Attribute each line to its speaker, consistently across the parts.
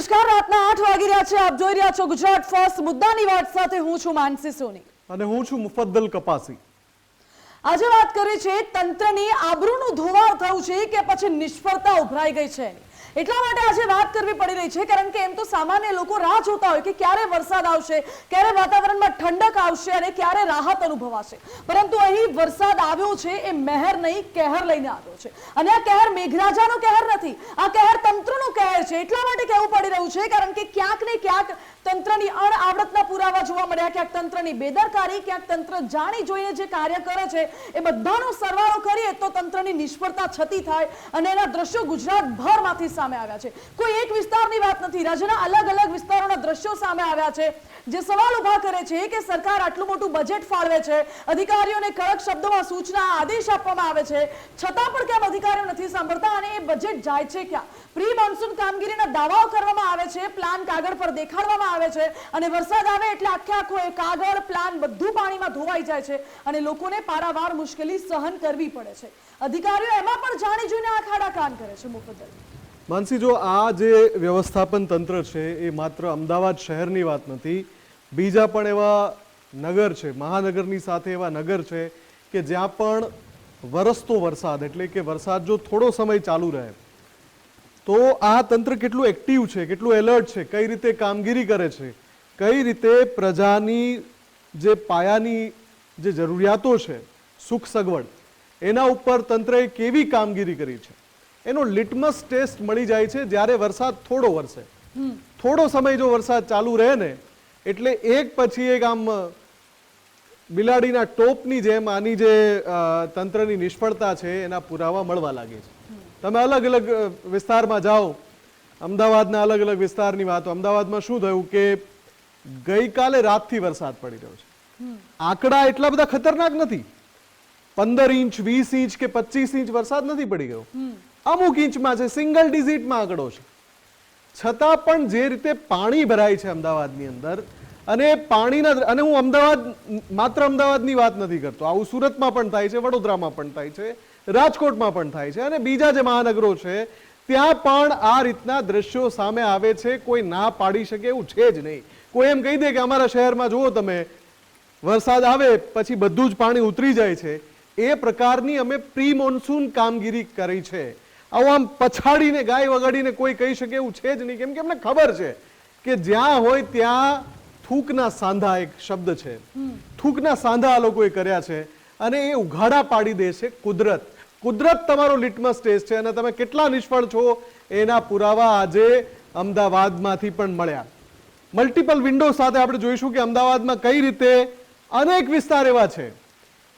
Speaker 1: નમસ્કાર, રાતના 8 વાગી રહ્યા છે. આપ જોઈ રહ્યા છો ગુજરાત ફર્સ્ટ. મુદ્દાની વાત સાથે હું છું માનસી સોની
Speaker 2: અને હું છું મુફદ્દલ કપાસી.
Speaker 1: આજે વાત કરી છે તંત્રની આબરૂનું ધોવાણ થયું છે કે પછી નિષ્ફળતા ઉભરાઈ ગઈ છે. એટલા માટે આજે વાત કરવી પડી રહી છે કારણ કે એમ તો સામાન્ય લોકો રાહ જોતા હોય કે ક્યારે વરસાદ આવશે, ક્યારે વાતાવરણમાં ઠંડક આવશે અને ક્યારે રાહત અનુભવાશે. પરંતુ અહીં વરસાદ આવ્યો છે એ મહેર નહીં કહેર લઈને આવ્યો છે. અને આ કહેર મેઘરાજાનો કહેર નથી, આ કહેર તંત્રનો કહેર છે. એટલા માટે કહેવું પડી રહ્યું છે કારણ કે ક્યાંક ને ક્યાંક તંત્રની અણઆવડતના પુરાવા જોવા મળ્યા, ક્યાંક તંત્રની બેદરકારી, ક્યાંક તંત્ર જાણી જોઈને જે કાર્ય કરે છે એ બધાનો સરવાળો કરીએ તો તંત્રની નિષ્ફળતા છતી થાય અને એના દ્રશ્યો ગુજરાતભરમાંથી સામે આવ્યા છે. કોઈ એક વિસ્તારની વાત નથી, રાજ્યના અલગ અલગ વિસ્તારોના દ્રશ્યો સામે આવ્યા છે જે સવાલ ઉભા કરે છે કે સરકાર આટલું મોટું બજેટ ફાળવે છે, અધિકારીઓને કડક શબ્દોમાં સૂચના આદેશ આપવામાં આવે છે, છતાં પણ કેમ અધિકારીઓ નથી સાંભળતા અને એ બજેટ જાય છે ક્યાં? પ્રી મોન્સૂન કામગીરીના દાવાઓ કરવામાં આવે છે, પ્લાન કાગળ પર દેખાડવામાં આવે છે અને વરસાદ આવે એટલે આખો એ કાગળ પ્લાન બધું પાણીમાં ધોવાઈ જાય છે અને લોકોને પારાવાર મુશ્કેલી સહન કરવી પડે છે. અધિકારીઓ એમાં પણ જાણી જોઈને આંખ આડા કાન કરે છે. મુફદ્દલ
Speaker 2: માનસી, જો આ જે વ્યવસ્થાપન તંત્ર છે એ માત્ર અમદાવાદ શહેરની વાત નથી, બીજા પણ એવા નગર છે, મહાનગરની સાથે એવા નગર છે કે જ્યાં પણ વરસતો વરસાદ એટલે કે વરસાદ જો થોડો સમય ચાલુ રહે તો આ તંત્ર કેટલું એક્ટિવ છે, કેટલું એલર્ટ છે, કઈ રીતે કામગીરી કરે છે, કઈ રીતે પ્રજાની જે પાયાની જે જરૂરિયાતો છે, સુખ સગવડ, એના ઉપર તંત્રએ કેવી કામગીરી કરી છે એનો લિટમસ ટેસ્ટ મળી જાય છે જ્યારે વરસાદ થોડો વરસે. થોડો સમય જો વરસાદ ચાલુ રહે ને એટલે એક પછી એક આમ બિલાડીના ટોપની જેમ આની જે તંત્રની નિષ્ફળતા છે એના પુરાવા મળવા લાગે છે. તમે અલગ અલગ વિસ્તારમાં જાઓ, અમદાવાદના અલગ અલગ વિસ્તારની વાતો, અમદાવાદમાં શું થયું કે ગઈકાલે રાતથી વરસાદ પડી રહ્યો છે. આંકડા એટલા બધા ખતરનાક નથી, 15 ઇંચ 20 ઇંચ કે 25 ઇંચ વરસાદ નથી પડી ગયો, અમુક ઇંચમાં છે, સિંગલ ડિઝિટમાં આંકડો છે. છતાં પણ જે રીતે પાણી ભરાય છે અમદાવાદની અંદર અને પાણીના, અને હું માત્ર અમદાવાદની વાત નથી કરતો, આવું સુરતમાં પણ થાય છે, વડોદરામાં પણ થાય છે, રાજકોટમાં પણ થાય છે અને બીજા જે મહાનગરો છે ત્યાં પણ આ રીતના દ્રશ્યો સામે આવે છે. કોઈ ના પાડી શકે એવું છે જ નહીં. કોઈ એમ કહી દે કે અમારા શહેરમાં જુઓ તમે વરસાદ આવે પછી બધું જ પાણી ઉતરી જાય છે, એ પ્રકારની અમે પ્રી મોન્સૂન કામગીરી કરી છે. આવું આમ પછાડીને ગાય વગાડીને કોઈ કહી શકે એવું છે જ નહીં, કેમ કે અમને ખબર છે કે જ્યાં હોય ત્યાં થૂકના સાંધા એક શબ્દ છે, થૂકના સાંધા આ લોકોએ કર્યા છે અને એ ઉઘાડા પાડી દે છે કુદરત. કુદરત તમારો લિટમસ ટેસ્ટ છે અને તમે કેટલા નિષ્ફળ છો એના પુરાવા આજે અમદાવાદમાંથી પણ મળ્યા. મલ્ટિપલ વિન્ડો સાથે આપણે જોઈશું કે અમદાવાદમાં કઈ રીતે અનેક વિસ્તાર એવા છે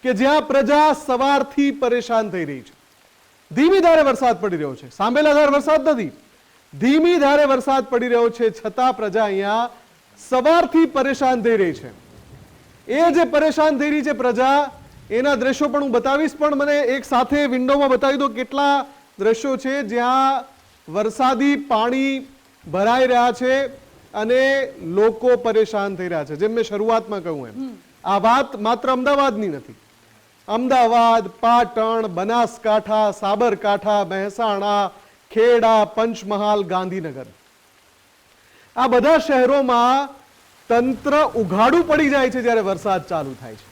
Speaker 2: કે જ્યાં પ્રજા સવારથી પરેશાન થઈ રહી છે. ધીમી ધારે વરસાદ પડી રહ્યો છે, સાંભેલા ધારે વરસાદ નથી, ધીમી ધારે વરસાદ પડી રહ્યો છે, છતાં પ્રજા અહીંયા સવારથી પરેશાન થઈ રહી છે. એ જે પરેશાન થઈ રહી છે પ્રજા, એના દ્રશ્યો પણ હું બતાવીશ, પણ મને એક સાથે વિન્ડોમાં બતાવી દો કેટલા દ્રશ્યો છે જ્યાં વરસાદી પાણી ભરાઈ રહ્યા છે અને લોકો પરેશાન થઈ રહ્યા છે. જેમ મેં શરૂઆતમાં કહ્યું એમ, આ વાત માત્ર અમદાવાદની નથી. અમદાવાદ, પાટણ, બનાસકાંઠા, સાબરકાંઠા, મહેસાણા, ખેડા, પંચમહાલ, ગાંધીનગર, આ બધા શહેરોમાં તંત્ર ઉઘાડું પડી જાય છે જ્યારે વરસાદ ચાલુ થાય છે.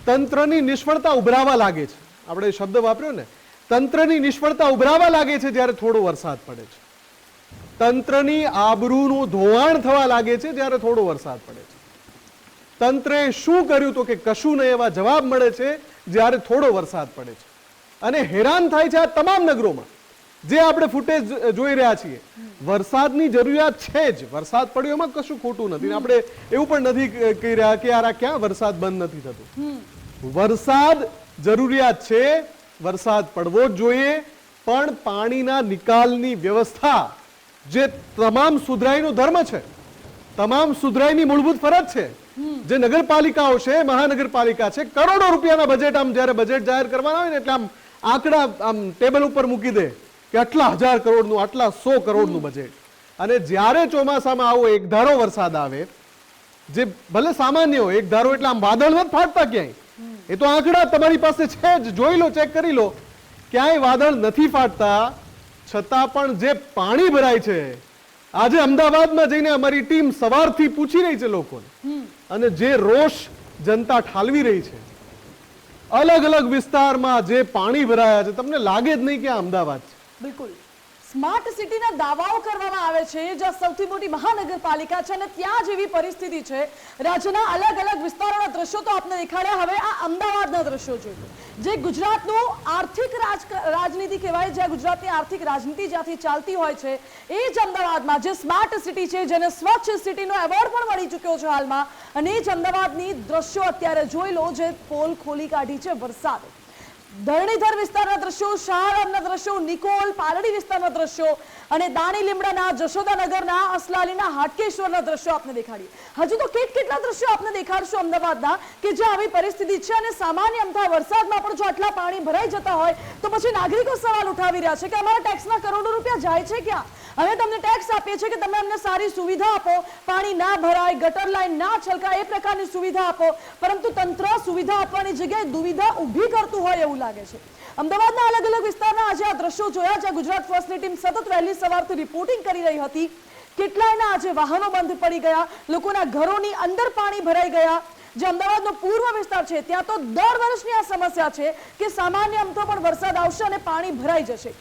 Speaker 2: તંત્રની નિષ્ફળતા ઉભરાવા લાગે છે. આપણે શબ્દ વાપર્યો ને, તંત્રની નિષ્ફળતા ઉભરાવા લાગે છે જ્યારે થોડો વરસાદ પડે છે. તંત્રની આબરૂનું ધોવાણ થવા લાગે છે જ્યારે થોડો વરસાદ પડે છે. તંત્રે શું કર્યું તો કે કશું નહીં એવા જવાબ મળે છે જ્યારે થોડો વરસાદ પડે છે. અને હેરાન થાય છે આ તમામ નગરોમાં જે આપણે ફૂટેજ જોઈ રહ્યા છીએ. વરસાદની જરૂરિયાત છે જ, વરસાદ પડ્યો એમાં કશું ખોટું નથી. આપણે એવું પણ નથી કહી રહ્યા કે યાર આ ક્યાં વરસાદ બંધ નથી થતો. વરસાદ જરૂરિયાત છે, વરસાદ પડવો જ જોઈએ, પણ પાણીના નિકાલની વ્યવસ્થા જે તમામ સુધરાઈનો ધર્મ છે, તમામ સુધરાઈની મૂળભૂત ફરજ છે, જે નગરપાલિકાઓ છે, મહાનગરપાલિકા છે, કરોડો રૂપિયાના બજેટ, આમ જ્યારે બજેટ જાહેર કરવાના હોય ને એટલે આમ આંકડા આમ ટેબલ ઉપર મૂકી દે કે આટલા 1000 કરોડનું, આટલા 100 કરોડનું બજેટ. અને જ્યારે ચોમાસામાં આવો એક ધારો વરસાદ આવે, જે ભલે સામાન્ય હોય, એક ધારો એટલે આમ વાદળ નથી ફાટતા ક્યાંય, એ તો આંકડા તમારી પાસે છે જ, જોઈ લો, ચેક કરી લો, ક્યાંય વાદળ નથી ફાટતા, છતાં પણ જે પાણી ભરાય છે આજે અમદાવાદમાં જઈને અમારી ટીમ સવારથી પૂછી રહી છે લોકોને, અને જે રોષ જનતા ઠાલવી રહી છે, અલગ અલગ વિસ્તારમાં જે પાણી ભરાયા છે, તમને લાગે જ નહીં કે આ અમદાવાદ છે.
Speaker 1: બિલકુલ સ્માર્ટ સિટીના દાવાઓ કરવામાં આવે છે, જ્યાં સૌથી મોટી મહાનગરપાલિકા છે અને ત્યાં જેવી પરિસ્થિતિ છે. રાજ્યના અલગ અલગ વિસ્તારોના દ્રશ્યો તો આપને દેખાડ્યા, હવે આ અમદાવાદના દ્રશ્યો જોઈએ, જે ગુજરાતનું આર્થિક રાજનીતિ કહેવાય, જ્યાં ગુજરાતની આર્થિક રાજનીતિ જ્યાંથી ચાલતી હોય છે, એ જ અમદાવાદમાં જે સ્માર્ટ સિટી છે, જેને સ્વચ્છ સિટીનો એવોર્ડ પણ મળી ચૂક્યો છે હાલમાં, અને એ જ અમદાવાદની દ્રશ્યો અત્યારે જોઈ લો, જે પોલ ખોલી કાઢી છે વરસાદે. ધરણીધર વિસ્તારના દ્રશ્યો, શાહરામના દ્રશ્યો, નિકોલ પાલડી વિસ્તારના દ્રશ્યો અને દાણી લીમડાના, જશોદાનગરના, અસલાલીના, હાટકેશ્વરના દ્રશ્યો આપને દેખાડીએ. હજુ તો કેટલા દ્રશ્યો આપને દેખાડશું અમદાવાદના કે જ્યાં આવી પરિસ્થિતિ છે, અને સામાન્ય અમથા વરસાદમાં પણ જો આટલા પાણી ભરાઈ જતા હોય તો પછી નાગરિકો સવાલ ઉઠાવી રહ્યા છે કે અમારા ટેક્સના કરોડો રૂપિયા જાય છે ક્યાં? અમે તમને ટેક્સ આપીએ છીએ કે તમે અમને સારી સુવિધા આપો, પાણી ના ભરાય, ગટર લાઈન ના છલકાય, એ પ્રકારની સુવિધા આપો, પરંતુ તંત્ર સુવિધા આપવાની જગ્યાએ દુવિધા ઊભી કરતું હોય એવું લાગે છે. અમદાવાદના અલગ અલગ વિસ્તારના આજે આ દ્રશ્યો જોયા, જ્યાં ગુજરાત ફર્સ્ટની ટીમ સતત વહેલી સવારથી રિપોર્ટિંગ કરી રહી હતી. કેટલાયના આજે વાહનો બંધ પડી ગયા, લોકોના ઘરોની અંદર પાણી ભરાઈ ગયા. જે અમદાવાદનો પૂર્વ વિસ્તાર છે, ત્યાં તો દર વર્ષની આ સમસ્યા છે કે સામાન્ય અમથો પણ વરસાદ આવશે અને પાણી ભરાઈ જશે.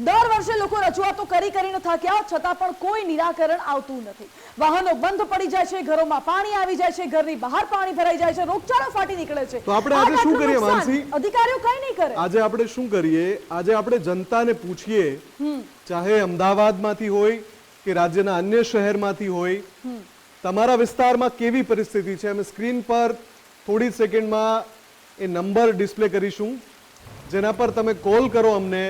Speaker 1: દર વર્ષે લોકો રજૂઆતો કરીને થાક્યા, છતાં પણ કોઈ નિરાકરણ આવતું નથી. વાહનો બંધ પડી જાય છે, ઘરોમાં પાણી આવી જાય છે, ઘરની બહાર પાણી ભરાઈ જાય છે, રોગચાળો ફાટી નીકળે છે.
Speaker 2: તો આપણે આજે શું કરીએ માનસી?
Speaker 1: અધિકારીઓ કઈ નહીં કરે.
Speaker 2: આજે આપણે શું કરીએ? આજે આપણે જનતાને પૂછીએ, ચાહે અમદાવાદમાંથી હોય કે રાજ્યના અન્ય શહેરમાંથી હોય, તમારા વિસ્તારમાં કેવી પરિસ્થિતિ છે. અમે સ્ક્રીન પર થોડી સેકન્ડમાં એ નંબર ડિસ્પ્લે કરીશું, જેના પર તમે કોલ કરો અમને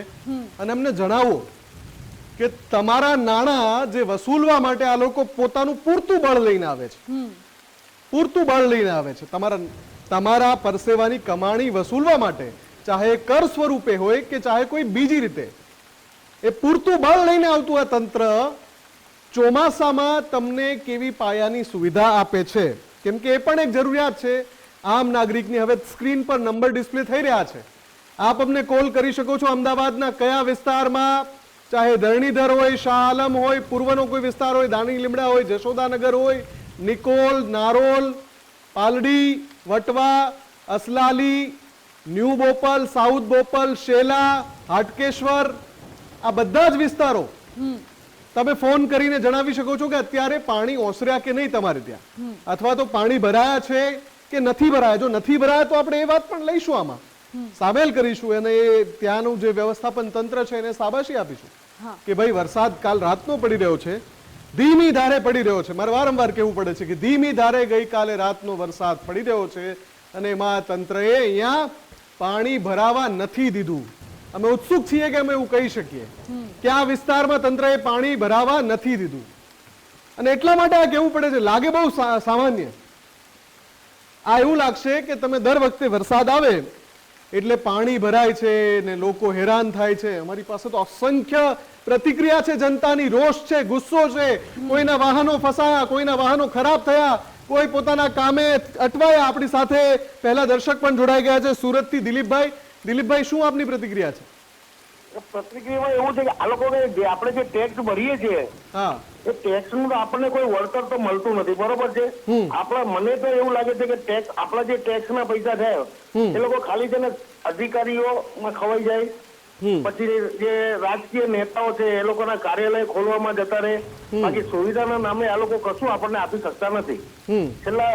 Speaker 2: અને અમને જણાવો કે તમારા નાણાં જે વસૂલવા માટે આ લોકો પોતાનું પૂરતું બળ લઈને આવે છે, પૂરતું બળ લઈને આવે છે, તમારા પરસેવાની કમાણી વસૂલવા માટે, ચાહે કર સ્વરૂપે હોય કે ચાહે કોઈ બીજી રીતે, એ પૂરતું બળ લઈને આવતું આ તંત્ર ચોમાસામાં તમને કેવી પાયાની સુવિધા આપે છે. કેમ કે એ પણ એક જરૂરિયાત છે આમ નાગરિકની. હવે સ્ક્રીન પર નંબર ડિસ્પ્લે થઈ રહ્યા છે, આપ અમને કોલ કરી શકો છો. અમદાવાદના કયા વિસ્તારમાં, ચાહે ધરણીધર હોય, શાહ આલમ હોય, પૂર્વનો કોઈ વિસ્તાર હોય, દાણી લીમડા હોય, જશોદાનગર હોય, નિકોલ, નારોલ, પાલડી, વટવા, અસલાલી, ન્યૂ બોપલ, સાઉથ બોપલ, શેલા, હાટકેશ્વર, આ બધા જ વિસ્તારો તમે ફોન કરીને જણાવી શકો છો કે અત્યારે પાણી ઓસર્યા કે નહીં તમારે ત્યાં, અથવા તો પાણી ભરાયા છે કે નથી ભરાયા. જો નથી ભરાયા તો આપણે એ વાત પણ લઈશું, આમાં સામેલ કરીશું, અને એ ત્યાંનું જે વ્યવસ્થાપન તંત્ર છે એને શાબાશી આપીશું કે ભાઈ વરસાદ કાલ રાતનો પડી રહ્યો છે, ધીમી ધારે પડી રહ્યો છે. મારે વારંવાર કહેવું પડે છે કે ધીમી ધારે ગઈકાલે રાતનો વરસાદ પડી રહ્યો છે, અને એમાં તંત્રએ અહીંયા પાણી ભરાવા નથી દીધું. અમે ઉત્સુક છીએ કે અમે એવું કહી શકીએ કે આ વિસ્તારમાં તંત્રએ પાણી ભરાવા નથી દીધું, અને એટલા માટે આ કહેવું પડે છે. લાગે બહુ સામાન્ય, આ એવું લાગશે કે તમે દર વખતે વરસાદ આવે એટલે પાણી ભરાય છે ને લોકો હેરાન થાય છે. અમારી પાસે તો અસંખ્ય પ્રતિક્રિયા છે જનતાની, રોષ છે, ગુસ્સો છે. કોઈના વાહનો ફસાયા, કોઈના વાહનો ખરાબ થયા, કોઈ પોતાના કામે અટવાયા. આપણી સાથે પહેલા દર્શક પણ જોડાઈ ગયા છે સુરતથી દિલીપભાઈ. દિલીપભાઈ, શું આપની પ્રતિક્રિયા છે?
Speaker 3: પ્રતિક્રિયામાં એવું છે કે આ લોકો આપણે જે ટેક્સ ભરીએ છીએ,
Speaker 2: હા,
Speaker 3: એ ટેક્સ નું આપણે કોઈ વળતર તો મળતું નથી, બરોબર છે. મને તો એવું લાગે છે કે ટેક્સ, આપણા જે ટેક્સ ના પૈસા થાય એ લોકો ખાલી છે ને અધિકારીઓમાં ખવાઈ જાય, પછી જે રાજકીય નેતાઓ છે એ લોકોના કાર્યાલય ખોલવામાં જતા રહે, બાકી સુવિધાના નામે આ લોકો કશું આપણને આપી શકતા નથી. છેલ્લા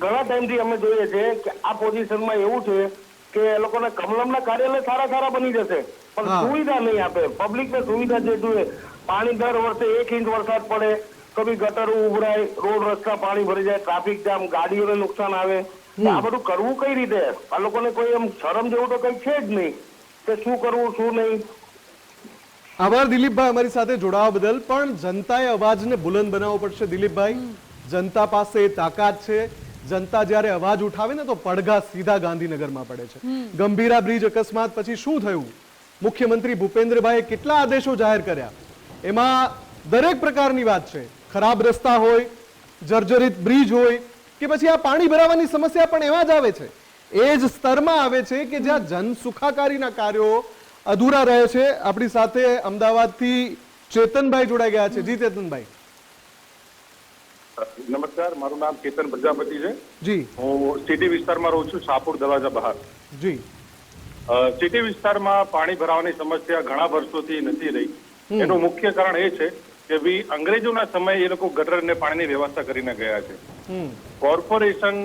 Speaker 3: ઘણા ટાઈમથી અમે જોઈએ છે કે આ પોઝિશનમાં એવું છે કે એ લોકોના કમલમના કાર્યાલય સારા બની જશે, પણ સુવિધા નહીં આપે. પબ્લિકને સુવિધા જે જોઈએ, પાણી દર વર્ષે 1 ઇંચ વરસાદ પડે તો બી ગટરો ઉભરાય, રોડ રસ્તા પાણી ભરી જાય, ટ્રાફિક જામ, ગાડીઓને નુકસાન આવે. આ બધું કરવું કઈ રીતે? આ લોકોને કોઈ એમ શરમ જેવું તો કઈ છે જ નહીં કે શું કરવું શું નહીં.
Speaker 2: આભાર દિલીપભાઈ અમારી સાથે જોડાવા બદલ. પણ જનતાએ અવાજને બુલંદ બનાવવો પડશે દિલીપભાઈ. જનતા પાસે એ તાકાત છે. જનતા જ્યારે અવાજ ઉઠાવે ને તો પડઘા સીધા ગાંધીનગરમાં પડે છે. ગંભીરા બ્રિજ અકસ્માત પછી શું થયું? મુખ્યમંત્રી ભૂપેન્દ્રભાઈએ કેટલા આદેશો જાહેર કર્યા, એમાં દરેક પ્રકારની વાત છે. ખરાબ રસ્તા હોય, જર્જરિત બ્રિજ હોય, કે પછી આ પાણી ભરાવાની સમસ્યા પણ એવા જ આવે છે, એ જ સ્તરમાં આવે છે કે જ્યાં જન સુખાકારીના કાર્યો અધૂરા રહે છે. આપણી સાથે અમદાવાદથી ચેતનભાઈ જોડાઈ ગયા છે. જી ચેતનભાઈ.
Speaker 4: નમસ્કાર, મારું નામ કેતન પ્રજાપતિ છે.
Speaker 2: જી
Speaker 4: હું સિટી વિસ્તારમાં રહું છું, શાહપુર દરવાજા બહાર.
Speaker 2: જી
Speaker 4: સિટી વિસ્તારમાં પાણી ભરાવાની સમસ્યા ઘણા વર્ષોથી નથી રહી. એનું મુખ્ય કારણ એ છે કે ભાઈ અંગ્રેજોના સમયે એ લોકો ગટર અને પાણીની વ્યવસ્થા કરીને ગયા છે. કોર્પોરેશન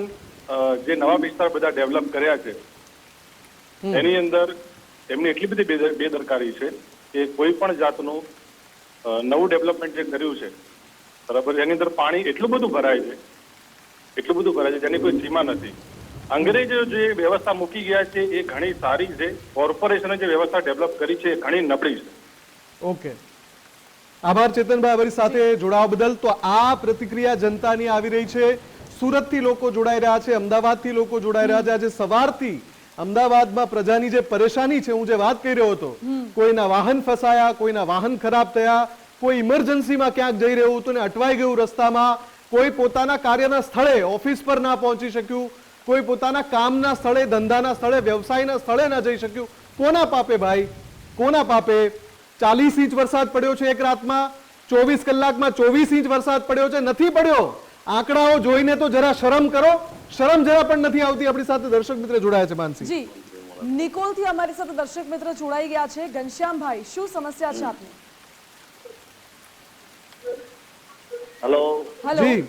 Speaker 4: જે નવા વિસ્તાર બધા ડેવલપ કર્યા છે એની અંદર એમની એટલી બધી બેદરકારી છે કે કોઈ પણ જાતનું નવું ડેવલપમેન્ટ જે કર્યું છે બરાબર, એની અંદર પાણી એટલું બધું ભરાય છે જેની કોઈ સીમા નથી. અંગ્રેજો જે વ્યવસ્થા મૂકી ગયા છે એ ઘણી સારી છે. કોર્પોરેશને જે વ્યવસ્થા ડેવલપ કરી છે એ ઘણી નબળી છે.
Speaker 2: ઓકે, આભાર ચેતનભાઈ અમારી સાથે જોડાવા બદલ. તો આ પ્રતિક્રિયા જનતાની આવી રહી છે. સુરતથી લોકો જોડાઈ રહ્યા છે, અમદાવાદથી લોકો જોડાઈ રહ્યા છે. આજે સવારથી અમદાવાદમાં પ્રજાની જે પરેશાની છે, હું જે વાત કરી રહ્યો હતો, કોઈના વાહન ફસાયા, કોઈના વાહન ખરાબ થયા, કોઈ ઇમરજન્સીમાં ક્યાંક જઈ રહ્યું હતું ને અટવાઈ ગયું રસ્તામાં, કોઈ પોતાના કાર્યના સ્થળે ઓફિસ પર ના પહોંચી શક્યું, કોઈ પોતાના કામના સ્થળે, ધંધાના સ્થળે, વ્યવસાયના સ્થળે ના જઈ શક્યું. કોના પાપે ભાઈ, કોના પાપે? 40 ઇંચ વરસાદ પડ્યો છે એક રાતમાં, 24 કલાકમાં 24 ઇંચ વરસાદ પડ્યો છે. નથી પડ્યો. આંકડાઓ જોઈને તો જરા શરમ કરો. શરમ જરા પણ નથી આવતી. આપણી સાથે દર્શક મિત્ર જોડાયા છે. માનસી
Speaker 1: જી, નિકોલ થી અમારી સાથે દર્શક મિત્ર જોડાઈ ગયા છે. ઘનશ્યામભાઈ, શું સમસ્યા છે આપની?
Speaker 5: હેલો.
Speaker 1: હેલો.
Speaker 2: જી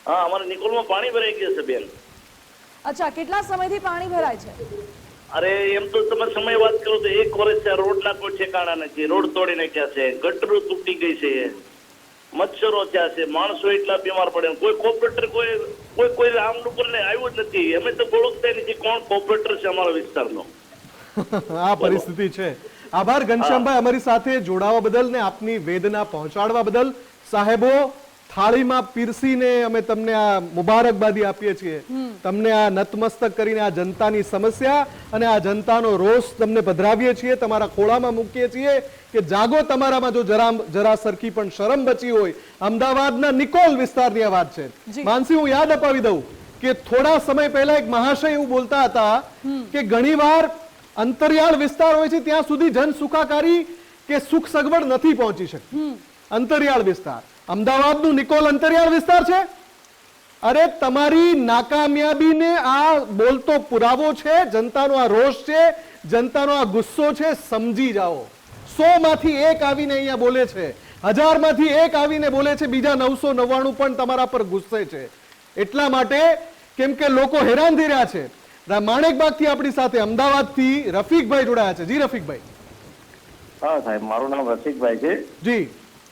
Speaker 5: હા, અમારે નિકોલમાં પાણી ભરાઈ ગયું છે બેન.
Speaker 1: અચ્છા, કેટલા સમયથી પાણી ભરાય છે?
Speaker 5: અરે એમ તો તમે સમય વાત કરો તો 1 વર્ષ છે. રોડના કોઈ ઠેકાણા નથી. રોડ તોડી નાખ્યા છે, ગટરો તૂટી ગઈ છે, મચ્છરો થયા છે, માણસો એટલા બીમાર પડે. કોઈ કોર્પોરેટર કોઈ આમ ઉપર ને આવ્યું જ નથી. અમે તો ઓળખતા નથી કોણ કોર્પોરેટર છે અમારા વિસ્તારનો.
Speaker 2: આ પરિસ્થિતિ છે. આભાર ઘનશ્યામભાઈ અમારી સાથે જોડાવા બદલ ને આપની વેદના પહોંચાડવા બદલ. સાહેબો, થાળીમાં પીરસીને અમે તમને આ મુબારકબાદી આપીએ છીએ. તમને આ નતમસ્તક કરીને આ જનતાની સમસ્યા અને આ જનતાનો રોષ તમને પધરાવીએ છીએ, તમારા ખોળામાં મૂકીએ છીએ કે જાગો. તમારામાં જો જરા સરખી પણ શરમ બચી હોય. અમદાવાદના નિકોલ વિસ્તારની આ વાત છે. માનસી, હું યાદ અપાવી દઉં કે થોડા સમય પહેલા એક મહાશય એવું બોલતા હતા કે ઘણીવાર અંતરિયાળ વિસ્તાર હોય છે ત્યાં સુધી જન સુખાકારી કે સુખ સગવડ નથી પહોંચી શકતી. અંતરિયાળ વિસ્તાર, અમદાવાદનું નિકોલ અંતરિયાળ વિસ્તાર છે. અરે તમારી નાકામયાબીને આ બોલતો પુરાવો છે. જનતાનો આ રોષ છે, જનતાનો આ ગુસ્સો છે. સમજી જાઓ. 100 માંથી 1 આવીને અહીંયા બોલે છે, 1000 માંથી 1 આવીને બોલે છે, બીજા 999 પણ તમારા પર ગુસ્સે છે. એટલા માટે કેમ કે લોકો હેરાન થઈ રહ્યા છે. માણેકબાગથી આપણી સાથે અમદાવાદથી રફીકભાઈ જોડાયા છે. જી રફીકભાઈ.
Speaker 6: હા સાહેબ, મારું નામ રસિકભાઈ છે.
Speaker 2: જી,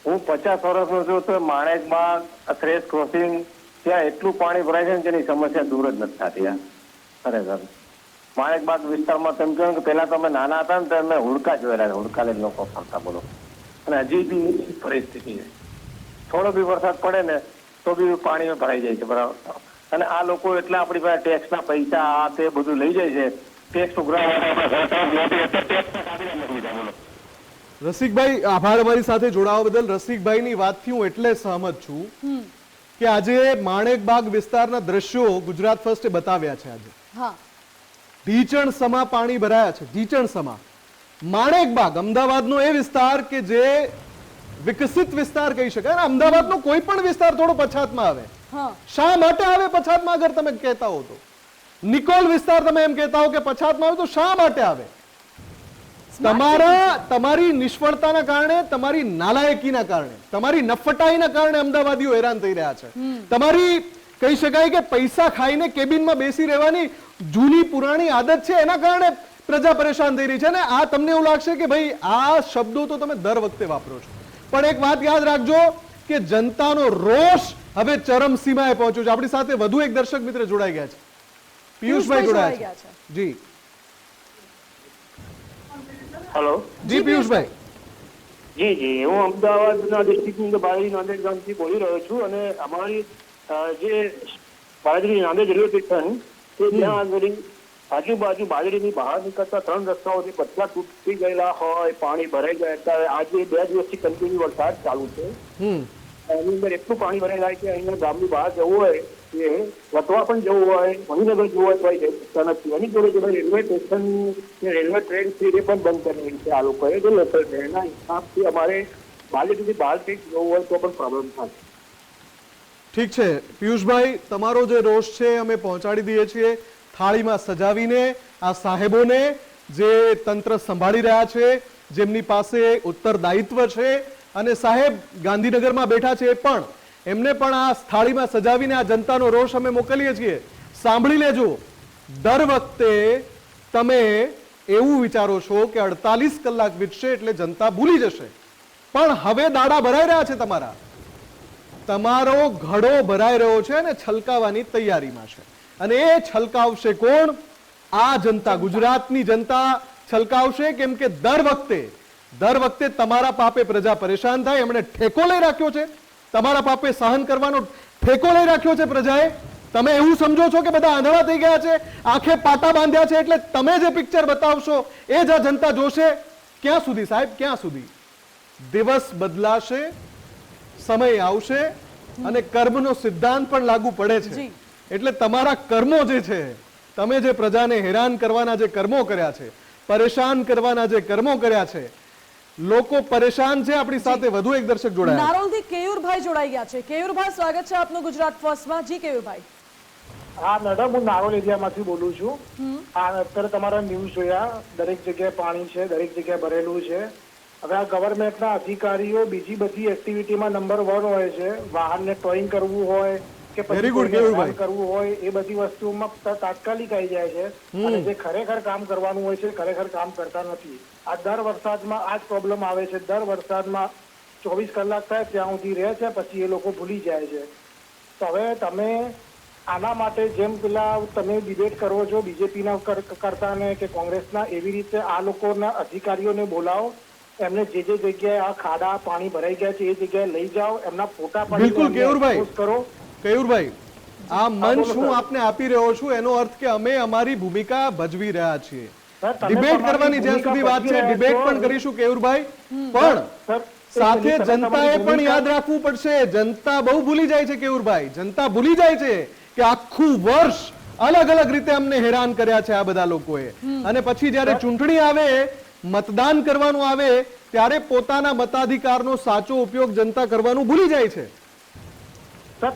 Speaker 6: હું 50 વર્ષનો છું તો માણેકબાગ થ્રેસ ક્રોસિંગ ત્યાં એટલું પાણી ભરાય છે ને તેની સમસ્યા દૂર જ નથી થતી. ખરેખર માણેકબાગ વિસ્તારમાં તેમ કહ્યું કે પહેલા તો અમે નાના હતા ને તો અમે હુડકા જોયેલા, હુડકા લઈને લોકો ફરતા બોલો. અને હજી બી પરિસ્થિતિ છે. થોડો બી વરસાદ પડે ને તો બી પાણી ભરાઈ જાય છે. બરાબર. અને આ લોકો એટલા આપણી પાસે ટેક્સના પૈસા આ તે બધું લઈ જાય છે. ટેક્સ ઉઘરાવવા.
Speaker 2: રસિકભાઈ, આભાર અમારી સાથે જોડાવા બદલ. રસિકભાઈની વાતથી હું એટલે સહમત છું કે આજે માણેકબાગ વિસ્તારના દ્રશ્યો ગુજરાત ફર્સ્ટે બતાવ્યા છે. આજે
Speaker 1: હા,
Speaker 2: ઢીચણ સમા પાણી ભરાયા છે. ઢીચણ સમા. માણેકબાગ અમદાવાદનો એ વિસ્તાર કે જે વિકસિત વિસ્તાર કહી શકાય. અને અમદાવાદનો કોઈ પણ વિસ્તાર થોડો પછાતમાં આવે.
Speaker 1: હા,
Speaker 2: શા માટે આવે પછાતમાં? અગર તમે કહેતા હો તો નિકોલ વિસ્તાર તમે એમ કહેતા હો કે પછાતમાં આવે તો શા માટે આવે? તમારી નિષ્ફળતાના કારણે, તમારી નાલાયકીના કારણે, તમારી નફટાઈના કારણે અમદાવાદીઓ હેરાન થઈ રહ્યા છે. તમારી કહી શકાય કે પૈસા ખાઈને કેબિનમાં બેસી રહેવાની જૂની પુરાણી આદત છે, એના કારણે પ્રજા પરેશાન થઈ રહી છે. અને આ તમને એવું લાગશે કે ભાઈ આ શબ્દો તો તમે દર વખતે વાપરો છો, પણ એક વાત યાદ રાખજો કે જનતાનો રોષ હવે ચરમસીમાએ પહોંચ્યો છે. આપણી સાથે વધુ એક દર્શક મિત્ર જોડાઈ ગયા છે. પિયુષભાઈ જોડાયા છે. જી
Speaker 6: હેલો.
Speaker 2: જી પિયુષભાઈ.
Speaker 3: જી જી, હું અમદાવાદના ડિસ્ટ્રિક્ટની બાળાજી નાંદેડ ગામથી બોલી રહ્યો છું. અને અમારી જે બાળાજી નાંદેડ રેલવે સ્ટેશન કે ત્યાં આગળ આજુબાજુ બાજરીની બહાર નીકળતા 3 રસ્તાઓથી બધા તૂટી ગયેલા હોય, પાણી ભરાઈ ગયા. આજે 2 દિવસથી કન્ટિન્યુ વરસાદ ચાલુ છે. એની અંદર એટલું પાણી ભરાઈ જાય કે અહીંયા ગામની બહાર જવું હોય કે વટવા પણ જવું હોય, મણિનગર જવું હોય તો જઈ શકતા નથી. એની જોડે જોડે રેલવે સ્ટેશન રેલવે ટ્રેન છે એ પણ બંધ કરી રહી છે આ લોકોએ. જે લોકલ ટ્રેનના હિસાબથી અમારે
Speaker 7: બાલેટીથી બહાર કંઈક જવું હોય તો પણ પ્રોબ્લેમ થાય.
Speaker 2: ઠીક છે પિયુષભાઈ, તમારો જે રોષ છે અમે પહોંચાડી દઈએ છીએ થાળીમાં સજાવીને આ સાહેબોને જે તંત્ર સંભાળી રહ્યા છે, જેમની પાસે ઉત્તરદાયિત્વ છે, અને સાહેબ ગાંધીનગરમાં બેઠા છે એ પણ, એમને પણ આ થાળીમાં સજાવીને આ જનતાનો રોષ અમે મોકલીએ છીએ. સાંભળી લેજો, દર વખતે તમે એવું વિચારો છો કે 48 કલાક વીતશે એટલે જનતા ભૂલી જશે, પણ હવે દાડા ભરાઈ રહ્યા છે, તમારો ઘડો ભરાઈ રહ્યો છે અને છલકાવાની તૈયારીમાં છે. અને એ છલકાવશે કોણ? આ જનતા, ગુજરાતની જનતા છલકાવશે. કેમ કે દર વખતે તમારા પાપે પ્રજા પરેશાન થાય. એમણે ઠેકો લઈ રાખ્યો છે, તમારા પાપે સહન કરવાનો ઠેકો લઈ રાખ્યો છે પ્રજાએ. તમે એવું સમજો છો કે બધા આંધળા થઈ ગયા છે, આંખે પાટા બાંધ્યા છે, એટલે તમે જે પિક્ચર બતાવશો એ જ આ જનતા જોશે. ક્યાં સુધી સાહેબ, ક્યાં સુધી? દિવસ બદલાશે, સમય આવશે અને કર્મનો સિદ્ધાંત પણ લાગુ પડે છે. એટલે તમારા કર્મો જે છે, તમે જે પ્રજાને હેરાન કરવાના જે કર્મો કર્યા છે, પરેશાન કરવાના જે કર્મો કર્યા છે, લોકો પરેશાન છે. આપણી સાથે વધુ એક દર્શક જોડાયા,
Speaker 1: નારોલથી કેયુરભાઈ જોડાઈ ગયા છે. કેયુરભાઈ, સ્વાગત છે આપનું ગુજરાત ફર્સ્ટમાં. જી કેયુરભાઈ.
Speaker 7: હા મેડમ, હું નારોલ એરિયામાંથી બોલું છું. અત્યારે તમારા ન્યૂઝ જોયા, દરેક જગ્યાએ પાણી છે, દરેક જગ્યાએ ભરેલું છે. હવે આ ગવર્મેન્ટના અધિકારીઓ બીજી બધી એક્ટિવિટીમાં નંબર 1 હોય છે. વાહનને ટોઈંગ કરવું હોય કે પછી કરવું હોય, એ બધી વસ્તુમાં તાત્કાલિક આવી જાય છે. અને જે ખરેખર કામ કરવાનું હોય છે ખરેખર કામ કરતા નથી. આ દર વરસાદમાં આ જ પ્રોબ્લેમ આવે છે. દર વરસાદમાં 24 કલાક થાય ત્યાં સુધી રહે છે, પછી એ લોકો ભૂલી જાય છે. તો હવે તમે આના માટે જેમ પેલા તમે ડિબેટ કરો છો બીજેપીના કરતા ને કે કોંગ્રેસના, એવી રીતે આ લોકોના અધિકારીઓને બોલાવો, એમને જે જગ્યાએ આ ખાડા પાણી ભરાઈ ગયા છે એ જગ્યાએ લઈ જાઓ, એમના ફોટા પાડીને કરો.
Speaker 2: કેયુરભાઈ, આ મંચ હું આપને આપી રહ્યો છું, એનો અર્થ કે અમે અમારી ભૂમિકા ભજવી રહ્યા છીએ. ડિબેટ કરવાની જ્યાં સુધી વાત છે ડિબેટ પણ કરીશું કેયુરભાઈ, પણ સાથે જનતાએ પણ યાદ રાખવું પડશે. જનતા બહુ ભૂલી જાય છે કેયુરભાઈ, જનતા ભૂલી જાય છે કે આખું વર્ષ અલગ અલગ રીતે અમને હેરાન કર્યા છે આ બધા લોકોએ, અને પછી જ્યારે ચૂંટણી આવે, મતદાન કરવાનું આવે, ત્યારે પોતાના મતાધિકારનો સાચો ઉપયોગ જનતા કરવાનું ભૂલી જાય છે.
Speaker 7: સર